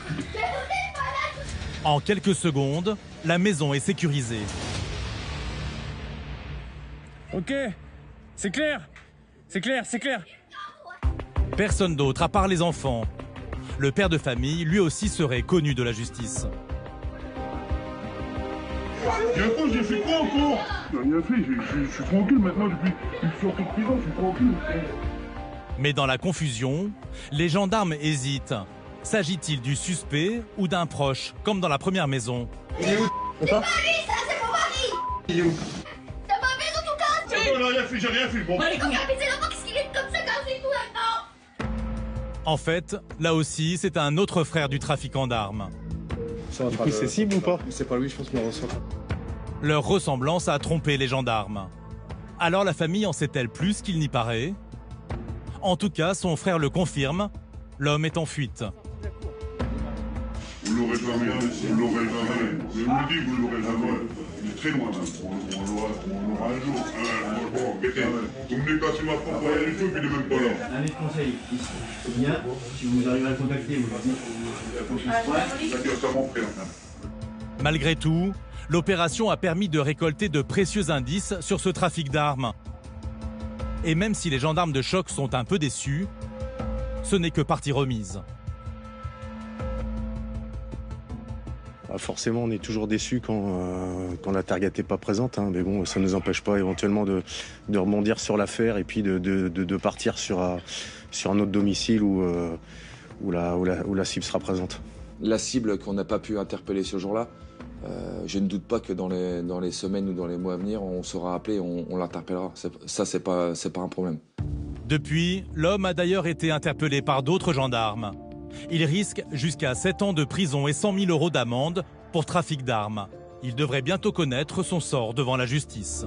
Mais vous êtes pas là. En quelques secondes, la maison est sécurisée. Ok, c'est clair. C'est clair, c'est clair. Personne d'autre à part les enfants. Le père de famille, lui aussi, serait connu de la justice. J'ai fait quoi encore? J'ai rien fait, je suis tranquille maintenant depuis une sortie de prison, je suis tranquille. Mais dans la confusion, les gendarmes hésitent. S'agit-il du suspect ou d'un proche, comme dans la première maison? Il est où? C'est pas lui, ça, c'est mon mari. Il est où? C'est ma maison tout cassé. Non, j'ai rien fait, bon. Allez, regardez l'enfant, qu'est-ce qu'il est comme ça, cassé tout là-dedans. En fait, là aussi, c'est un autre frère du trafiquant d'armes. Du coup, c'est cible ou pas? C'est pas lui, je pense, mais on ressent. Leur ressemblance a trompé les gendarmes. Alors la famille en sait-elle plus qu'il n'y paraît? En tout cas, son frère le confirme, l'homme est en fuite. Vous l'aurez jamais, vous l'aurez jamais. Je vous le dis, vous l'aurez jamais. Il est très loin, hein. On l'aura un jour. Bon, arrêtez. Vous venez casser ma porte derrière les feux, puis il est même pas là. Un autre conseil, c'est bien, si vous arrivez à le contacter, vous le dites. Ça m'en frère. Malgré tout, l'opération a permis de récolter de précieux indices sur ce trafic d'armes. Et même si les gendarmes de choc sont un peu déçus, ce n'est que partie remise. Forcément, on est toujours déçu quand la target n'est pas présente, hein, mais bon, ça ne nous empêche pas éventuellement de rebondir sur l'affaire et puis de partir sur un autre domicile où la cible sera présente. La cible qu'on n'a pas pu interpeller ce jour-là, je ne doute pas que dans les semaines ou dans les mois à venir, on sera appelé, on l'interpellera. Ça, c'est pas un problème. Depuis, l'homme a d'ailleurs été interpellé par d'autres gendarmes. Il risque jusqu'à 7 ans de prison et 100 000 € d'amende pour trafic d'armes. Il devrait bientôt connaître son sort devant la justice.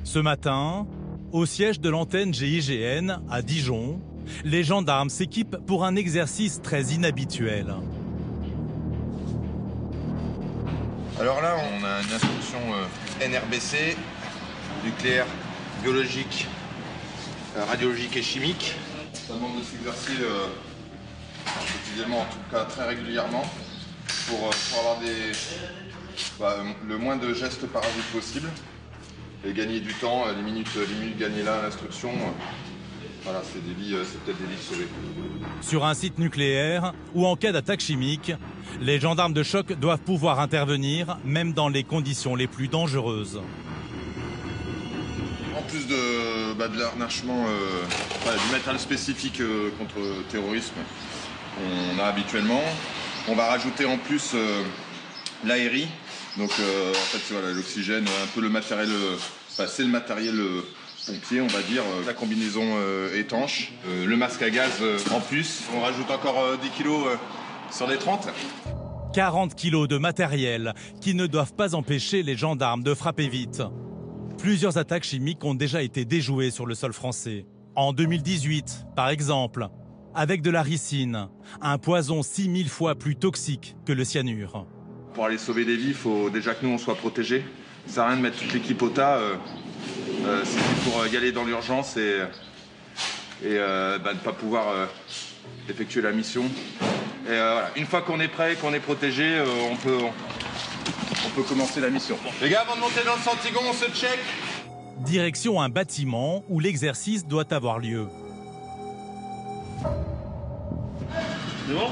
Ce matin, Au siège de l'antenne GIGN, à Dijon, les gendarmes s'équipent pour un exercice très inhabituel. Alors là, on a une instruction NRBC, nucléaire, biologique, radiologique et chimique. Ça demande de s'exercer quotidiennement, en tout cas très régulièrement, pour avoir le moins de gestes parasites possible et gagner du temps, les minutes gagnées là à l'instruction. Voilà, c'est peut-être des vies sauvées. Sur un site nucléaire ou en cas d'attaque chimique, les gendarmes de choc doivent pouvoir intervenir, même dans les conditions les plus dangereuses. En plus de l'harnachement, du matériel spécifique contre le terrorisme, on a habituellement. On va rajouter en plus l'aérie. Donc en fait, voilà, l'oxygène, un peu le matériel, c'est le matériel pompier, on va dire, la combinaison étanche, le masque à gaz en plus. On rajoute encore 10 kilos sur les 30. 40 kilos de matériel qui ne doivent pas empêcher les gendarmes de frapper vite. Plusieurs attaques chimiques ont déjà été déjouées sur le sol français. En 2018, par exemple, avec de la ricine, un poison 6000 fois plus toxique que le cyanure. Pour aller sauver des vies, il faut déjà que nous on soit protégés. Ça sert à rien de mettre toute l'équipe au tas. C'est pour y aller dans l'urgence et ne pas pouvoir effectuer la mission. Et voilà. Une fois qu'on est prêt, qu'on est protégé, on peut commencer la mission. Les gars, avant de monter dans le Santigon, on se check. Direction un bâtiment où l'exercice doit avoir lieu. C'est bon ?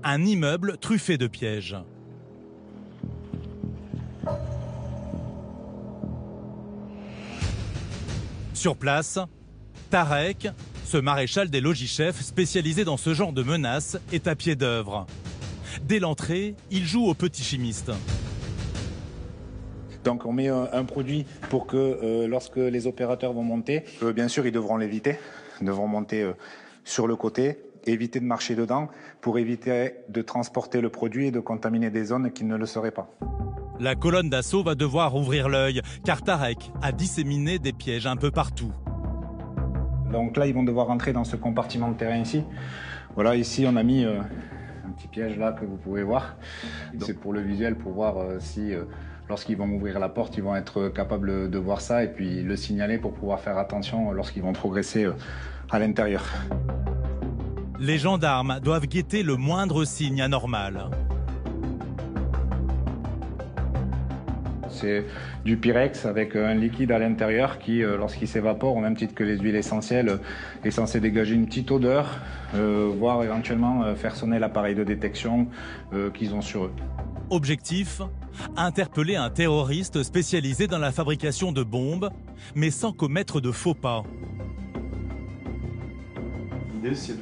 Un immeuble truffé de pièges. Sur place, Tarek, ce maréchal des logis-chefs spécialisé dans ce genre de menaces, est à pied d'œuvre. Dès l'entrée, il joue au petit chimiste. Donc on met un produit pour que lorsque les opérateurs vont monter, bien sûr ils devront l'éviter, ils devront monter sur le côté, éviter de marcher dedans pour éviter de transporter le produit et de contaminer des zones qui ne le seraient pas. La colonne d'assaut va devoir ouvrir l'œil car Tarek a disséminé des pièges un peu partout. Donc là ils vont devoir rentrer dans ce compartiment de terrain ici. Voilà, ici on a mis un petit piège là que vous pouvez voir. C'est pour le visuel, pour voir si lorsqu'ils vont ouvrir la porte, ils vont être capables de voir ça et puis le signaler pour pouvoir faire attention lorsqu'ils vont progresser à l'intérieur. Les gendarmes doivent guetter le moindre signe anormal. C'est du Pyrex avec un liquide à l'intérieur qui, lorsqu'il s'évapore, au même titre que les huiles essentielles, est censé dégager une petite odeur, voire éventuellement faire sonner l'appareil de détection qu'ils ont sur eux. Objectif, interpeller un terroriste spécialisé dans la fabrication de bombes, mais sans commettre de faux pas. L'idée, c'est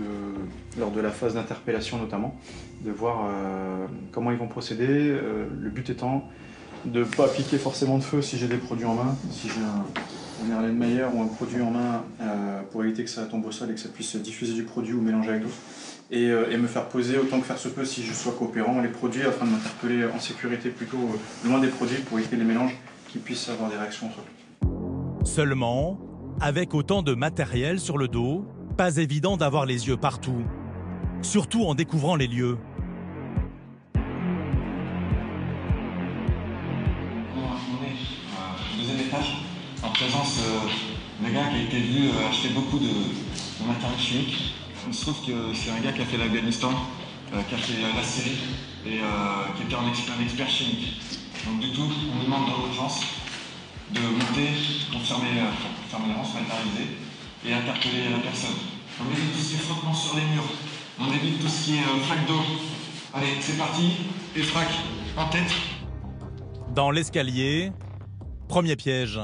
lors de la phase d'interpellation notamment, de voir comment ils vont procéder, le but étant de ne pas appliquer forcément de feu si j'ai des produits en main, si j'ai un Erlenmeyer ou un produit en main pour éviter que ça tombe au sol et que ça puisse diffuser du produit ou mélanger avec d'autres. Et me faire poser autant que faire se peut si je sois coopérant les produits afin de m'interpeller en sécurité plutôt loin des produits pour éviter les mélanges qui puissent avoir des réactions entre eux. Seulement, avec autant de matériel sur le dos, pas évident d'avoir les yeux partout, surtout en découvrant les lieux. Deuxième étage, en présence d'un gars qui a été vu acheter beaucoup de matériel chimique. Il se trouve que c'est un gars qui a fait l'Afghanistan, qui a fait la Syrie et qui était un expert chimique. Donc du tout, on nous demande dans l'urgence de monter pour fermer la rance, matérialiser et interpeller la personne. On évite tout ce qui est frottement sur les murs, on évite tout ce qui est flaque d'eau. Allez, c'est parti, et frac, en tête. Dans l'escalier, premier piège.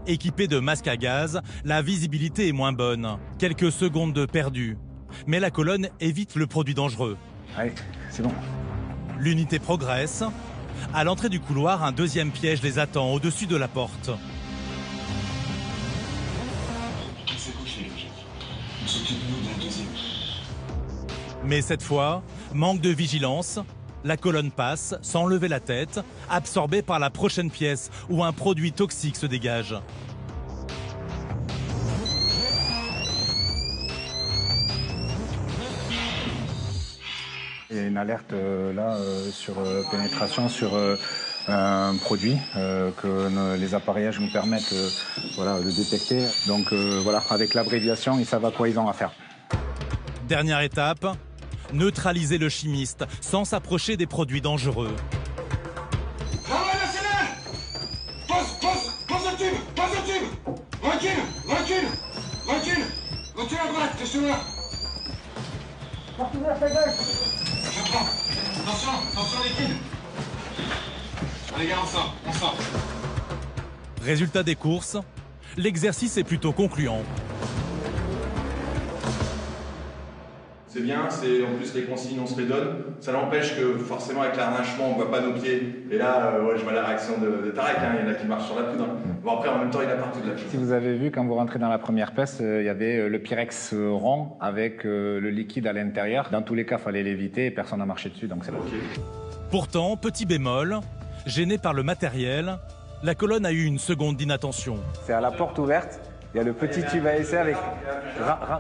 Équipé de masques à gaz, la visibilité est moins bonne. Quelques secondes de perdu. Mais la colonne évite le produit dangereux. Allez, c'est bon. L'unité progresse. À l'entrée du couloir, un deuxième piège les attend au-dessus de la porte. C'est couché. On s'occupe nous de la deuxième. Mais cette fois, manque de vigilance. La colonne passe, sans lever la tête, absorbée par la prochaine pièce où un produit toxique se dégage. Il y a une alerte sur pénétration sur un produit que les appareillages nous permettent de détecter. Donc voilà, avec l'abréviation, ils savent à quoi ils ont affaire. Dernière étape, neutraliser le chimiste sans s'approcher des produits dangereux. Pose le tube. Recule à droite, je suis là. Je prends. Attention liquide. Les gars, on sort. Résultat des courses, l'exercice est plutôt concluant. C'est bien, en plus les consignes on se les donne. Ça n'empêche que forcément avec l'arnachement on voit pas nos pieds. Et là, je vois la réaction de Tarek, il y en a qui marchent sur la poudre. Bon après en même temps il a partout de la poudre. Si vous avez vu, quand vous rentrez dans la première pièce, il y avait le Pyrex rond avec le liquide à l'intérieur. Dans tous les cas, il fallait l'éviter et personne n'a marché dessus, donc c'est bon. Pourtant, petit bémol, gêné par le matériel, la colonne a eu une seconde d'inattention. C'est à la porte ouverte. Il y a le petit tube à essai avec...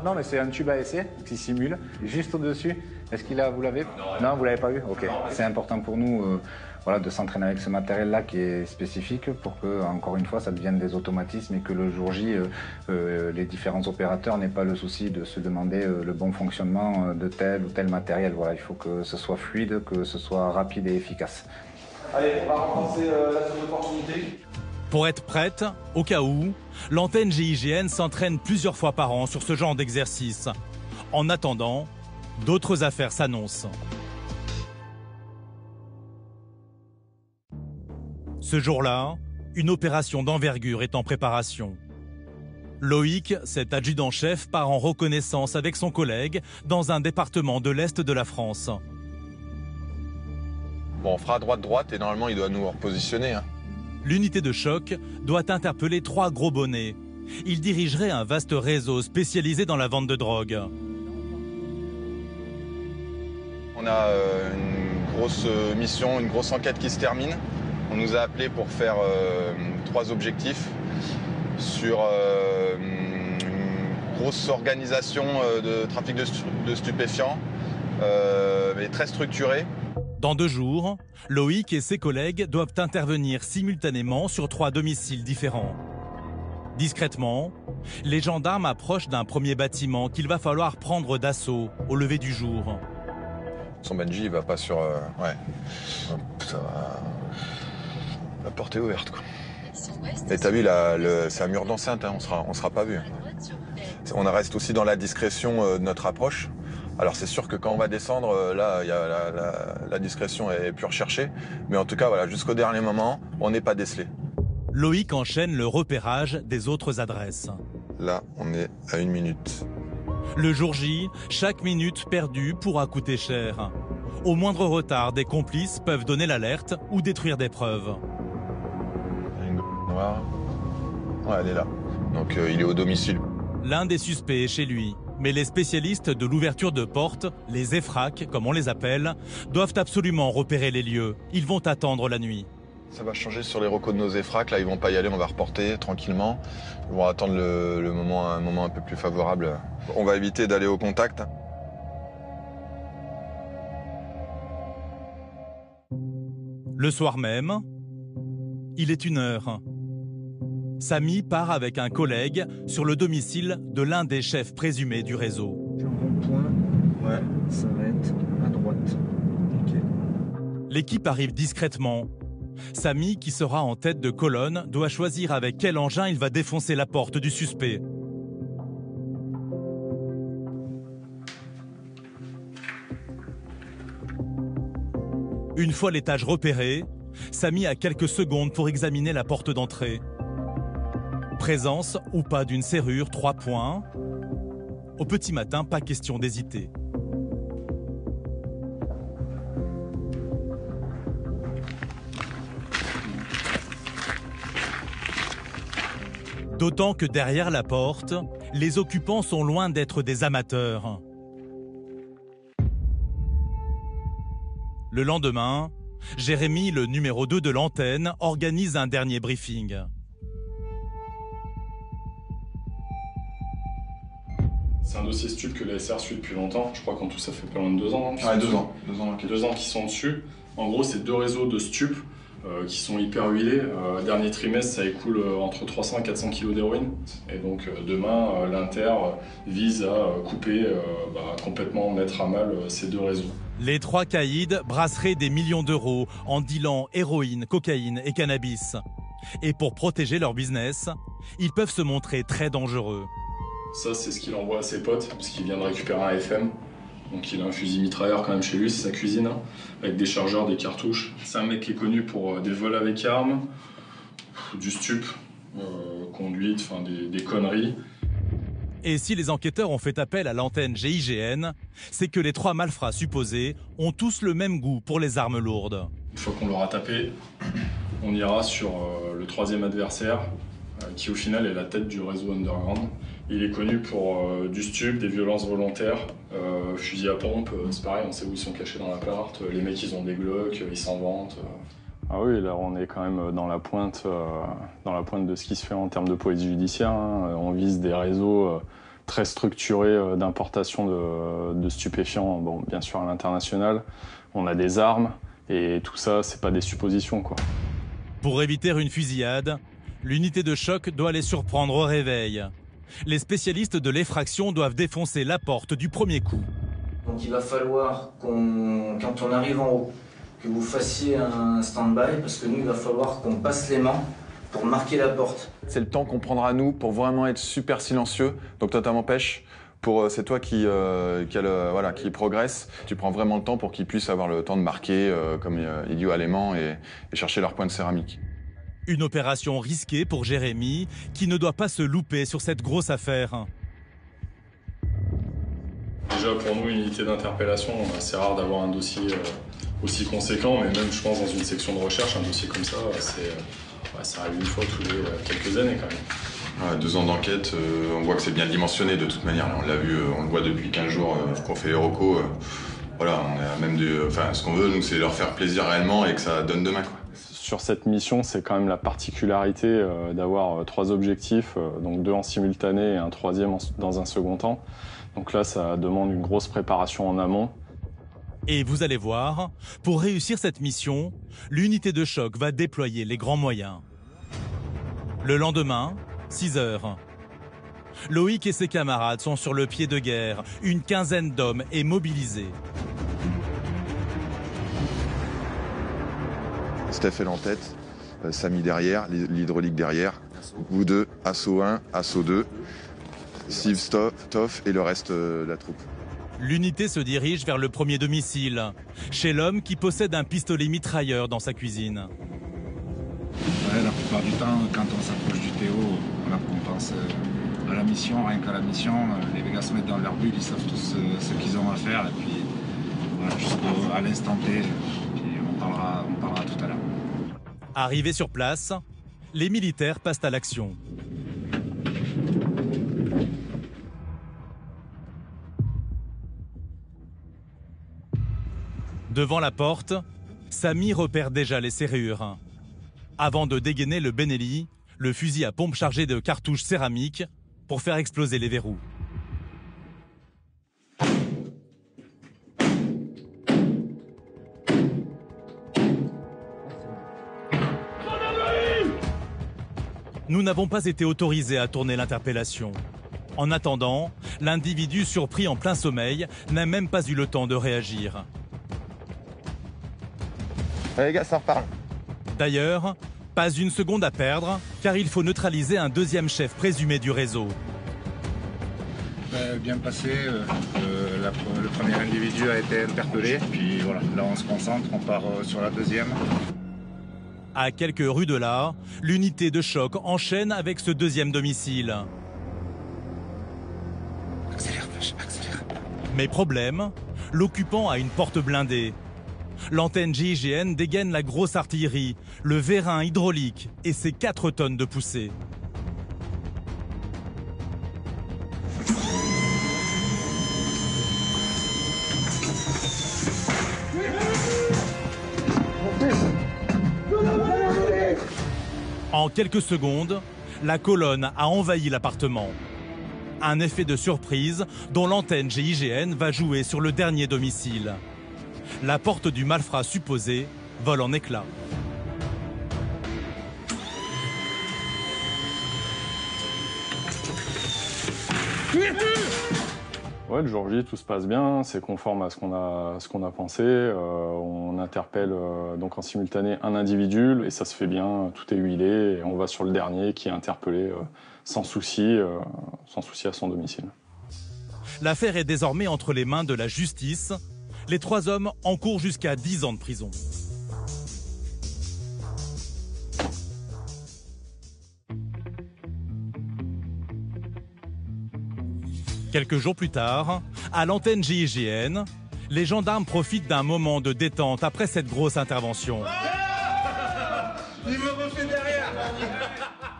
Non, mais c'est un tube à essai qui simule, juste au-dessus. Est-ce qu'il a... Vous l'avez? Non, vous l'avez pas vu? Ok. C'est important pour nous de s'entraîner avec ce matériel-là qui est spécifique pour que, encore une fois, ça devienne des automatismes et que le jour J, les différents opérateurs n'aient pas le souci de se demander le bon fonctionnement de tel ou tel matériel. Voilà, il faut que ce soit fluide, que ce soit rapide et efficace. Allez, on va recommencer la zone d'opportunité. Pour être prête, au cas où, l'antenne GIGN s'entraîne plusieurs fois par an sur ce genre d'exercice. En attendant, d'autres affaires s'annoncent. Ce jour-là, une opération d'envergure est en préparation. Loïc, cet adjudant-chef, part en reconnaissance avec son collègue dans un département de l'Est de la France. Bon, on fera droite et normalement il doit nous repositionner. L'unité de choc doit interpeller 3 gros bonnets. Ils dirigeraient un vaste réseau spécialisé dans la vente de drogue. On a une grosse mission, une grosse enquête qui se termine. On nous a appelés pour faire 3 objectifs sur une grosse organisation de trafic de stupéfiants, mais très structurée. Dans 2 jours, Loïc et ses collègues doivent intervenir simultanément sur 3 domiciles différents. Discrètement, les gendarmes approchent d'un premier bâtiment qu'il va falloir prendre d'assaut au lever du jour. Son Benji, il va pas sur... ouais. Ça va... La porte est ouverte, quoi. Et t'as vu, c'est un mur d'enceinte, hein, on sera pas vu. On reste aussi dans la discrétion de notre approche. Alors c'est sûr que quand on va descendre, là, la discrétion est plus recherchée. Mais en tout cas, voilà, jusqu'au dernier moment, on n'est pas décelé. Loïc enchaîne le repérage des autres adresses. Là, on est à 1 minute. Le jour J, chaque minute perdue pourra coûter cher. Au moindre retard, des complices peuvent donner l'alerte ou détruire des preuves. Une noire. Ouais, elle est là. Donc il est au domicile. L'un des suspects est chez lui. Mais les spécialistes de l'ouverture de portes, les EFRAC, comme on les appelle, doivent absolument repérer les lieux. Ils vont attendre la nuit. Ça va changer sur les recos de nos EFRAC. Là, ils vont pas y aller, on va reporter tranquillement. Ils vont attendre un moment un peu plus favorable. On va éviter d'aller au contact. Le soir même, il est 1h. Samy part avec un collègue sur le domicile de l'un des chefs présumés du réseau. Ouais, ça va être à droite. Ok. L'équipe arrive discrètement. Samy, qui sera en tête de colonne, doit choisir avec quel engin il va défoncer la porte du suspect. Une fois l'étage repéré, Samy a quelques secondes pour examiner la porte d'entrée. Présence ou pas d'une serrure 3 points. Au petit matin, pas question d'hésiter. D'autant que derrière la porte, les occupants sont loin d'être des amateurs. Le lendemain, Jérémy, le numéro 2 de l'antenne, organise un dernier briefing. C'est un dossier stup que la SR suit depuis longtemps. Je crois qu'en tout ça fait pas loin de 2 ans. Ouais, 2 ans. 2 ans qui sont dessus. En gros, c'est 2 réseaux de stup qui sont hyper huilés. Dernier trimestre, ça écoule entre 300 et 400 kg d'héroïne. Et donc demain, l'Inter vise à couper, complètement mettre à mal ces 2 réseaux. Les 3 caïds brasseraient des millions d'euros en dealant héroïne, cocaïne et cannabis. Et pour protéger leur business, ils peuvent se montrer très dangereux. Ça, c'est ce qu'il envoie à ses potes, parce qu'il vient de récupérer un FM. Donc il a un fusil mitrailleur quand même chez lui, c'est sa cuisine, hein, avec des chargeurs, des cartouches. C'est un mec qui est connu pour des vols avec armes, du stup, conduite, enfin des conneries. Et si les enquêteurs ont fait appel à l'antenne GIGN, c'est que les 3 malfrats supposés ont tous le même goût pour les armes lourdes. Une fois qu'on l'aura tapé, on ira sur le 3e adversaire, qui au final est la tête du réseau underground. Il est connu pour du stup, des violences volontaires, fusil à pompe, c'est pareil, on sait où ils sont cachés dans l'appart. Les mecs, ils ont des Glocks, ils s'en vantent. Ah oui, là on est quand même dans la pointe de ce qui se fait en termes de police judiciaire. Hein. On vise des réseaux très structurés d'importation de stupéfiants, bon, bien sûr à l'international. On a des armes et tout ça, c'est pas des suppositions, quoi. Pour éviter une fusillade, l'unité de choc doit les surprendre au réveil. Les spécialistes de l'effraction doivent défoncer la porte du premier coup. Donc il va falloir quand on arrive en haut, que vous fassiez un stand-by, parce que nous, il va falloir qu'on passe les mains pour marquer la porte. C'est le temps qu'on prendra nous pour vraiment être super silencieux. Donc toi, m'empêche. C'est toi qui progresse. Tu prends vraiment le temps pour qu'ils puissent avoir le temps de marquer comme idiot allemand et chercher leur point de céramique. Une opération risquée pour Jérémy, qui ne doit pas se louper sur cette grosse affaire. Déjà, pour nous, une unité d'interpellation, c'est rare d'avoir un dossier aussi conséquent, mais même, je pense, dans une section de recherche, un dossier comme ça, ça arrive une fois tous les quelques années, quand même. Ouais, 2 ans d'enquête, on voit que c'est bien dimensionné, de toute manière. On l'a vu, on le voit depuis 15 jours qu'on fait Euroko. Voilà, on a même ce qu'on veut, nous, c'est leur faire plaisir réellement et que ça donne demain, quoi. Sur cette mission, c'est quand même la particularité d'avoir 3 objectifs, donc 2 en simultané et un 3e dans un second temps. Donc là, ça demande une grosse préparation en amont. Et vous allez voir, pour réussir cette mission, l'unité de choc va déployer les grands moyens. Le lendemain, 6 heures. Loïc et ses camarades sont sur le pied de guerre. Une quinzaine d'hommes est mobilisée. Steph est en tête, Samy derrière, l'hydraulique derrière. Vous deux, assaut 1, assaut 2, Steve, Toff et le reste de la troupe. L'unité se dirige vers le premier domicile, chez l'homme qui possède un pistolet mitrailleur dans sa cuisine. Ouais, la plupart du temps, quand on s'approche du Théo, on pense à la mission, rien qu'à la mission. Les gars se mettent dans leur bulle, ils savent tous ce qu'ils ont à faire. Et puis, voilà, jusqu'à l'instant T, puis on parlera tout à l'heure. Arrivés sur place, les militaires passent à l'action. Devant la porte, Samy repère déjà les serrures. Avant de dégainer le Benelli, le fusil à pompe chargé de cartouches céramiques pour faire exploser les verrous. Nous n'avons pas été autorisés à tourner l'interpellation. En attendant, l'individu surpris en plein sommeil n'a même pas eu le temps de réagir. Les gars, ça reparle. D'ailleurs, pas une seconde à perdre, car il faut neutraliser un deuxième chef présumé du réseau. Bien passé, le premier individu a été interpellé, puis voilà, là on se concentre, on part sur la deuxième. À quelques rues de là, l'unité de choc enchaîne avec ce deuxième domicile. Accélère, accélère. Mais problème, l'occupant a une porte blindée. L'antenne GIGN dégaine la grosse artillerie, le vérin hydraulique et ses 4 tonnes de poussée. En quelques secondes, la colonne a envahi l'appartement. Un effet de surprise dont l'antenne GIGN va jouer sur le dernier domicile. La porte du malfrat supposé vole en éclats. Ouais, le jour J, tout se passe bien, c'est conforme à ce qu'on a pensé. On interpelle donc en simultané un individu et ça se fait bien, tout est huilé et on va sur le dernier qui est interpellé sans souci à son domicile. L'affaire est désormais entre les mains de la justice. Les 3 hommes encourent jusqu'à 10 ans de prison. Quelques jours plus tard, à l'antenne GIGN, les gendarmes profitent d'un moment de détente après cette grosse intervention. Il me refait derrière.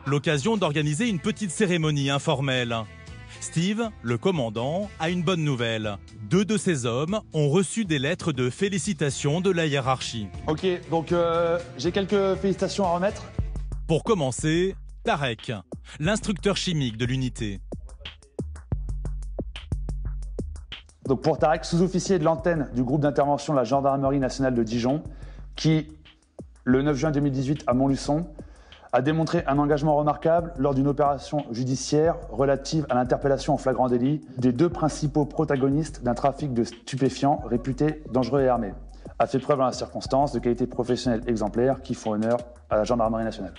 L'occasion d'organiser une petite cérémonie informelle. Steve, le commandant, a une bonne nouvelle. 2 de ces hommes ont reçu des lettres de félicitations de la hiérarchie. Ok, donc j'ai quelques félicitations à remettre. Pour commencer, Tarek, l'instructeur chimique de l'unité. Donc pour Tarek, sous-officier de l'antenne du groupe d'intervention de la Gendarmerie nationale de Dijon, qui, le 9 juin 2018 à Montluçon, a démontré un engagement remarquable lors d'une opération judiciaire relative à l'interpellation en flagrant délit des 2 principaux protagonistes d'un trafic de stupéfiants réputé dangereux et armé. A fait preuve en la circonstance de qualité professionnelle exemplaire qui font honneur à la Gendarmerie nationale.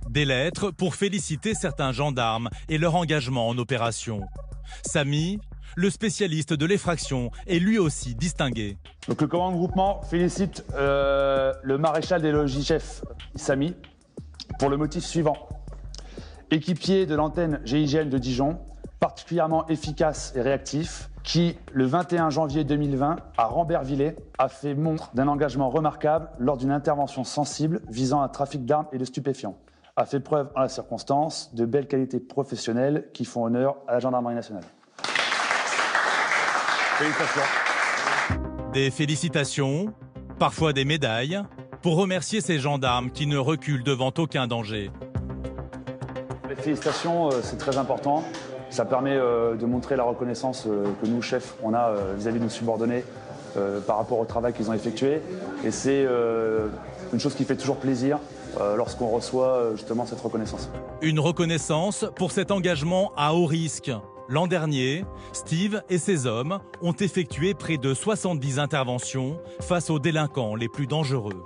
Des lettres pour féliciter certains gendarmes et leur engagement en opération. Samy, le spécialiste de l'effraction, est lui aussi distingué. Donc le commandant de groupement félicite le maréchal des logis-chefs Samy pour le motif suivant. Équipier de l'antenne GIGN de Dijon, particulièrement efficace et réactif, qui, le 21 janvier 2020, à Rambervillers, a fait montre d'un engagement remarquable lors d'une intervention sensible visant un trafic d'armes et de stupéfiants. A fait preuve en la circonstance de belles qualités professionnelles qui font honneur à la Gendarmerie nationale. Félicitations. Des félicitations, parfois des médailles, pour remercier ces gendarmes qui ne reculent devant aucun danger. Les félicitations, c'est très important. Ça permet de montrer la reconnaissance que nous, chefs, on a vis-à-vis de nos subordonnés par rapport au travail qu'ils ont effectué. Et c'est une chose qui fait toujours plaisir lorsqu'on reçoit justement cette reconnaissance. Une reconnaissance pour cet engagement à haut risque. L'an dernier, Steve et ses hommes ont effectué près de 70 interventions face aux délinquants les plus dangereux.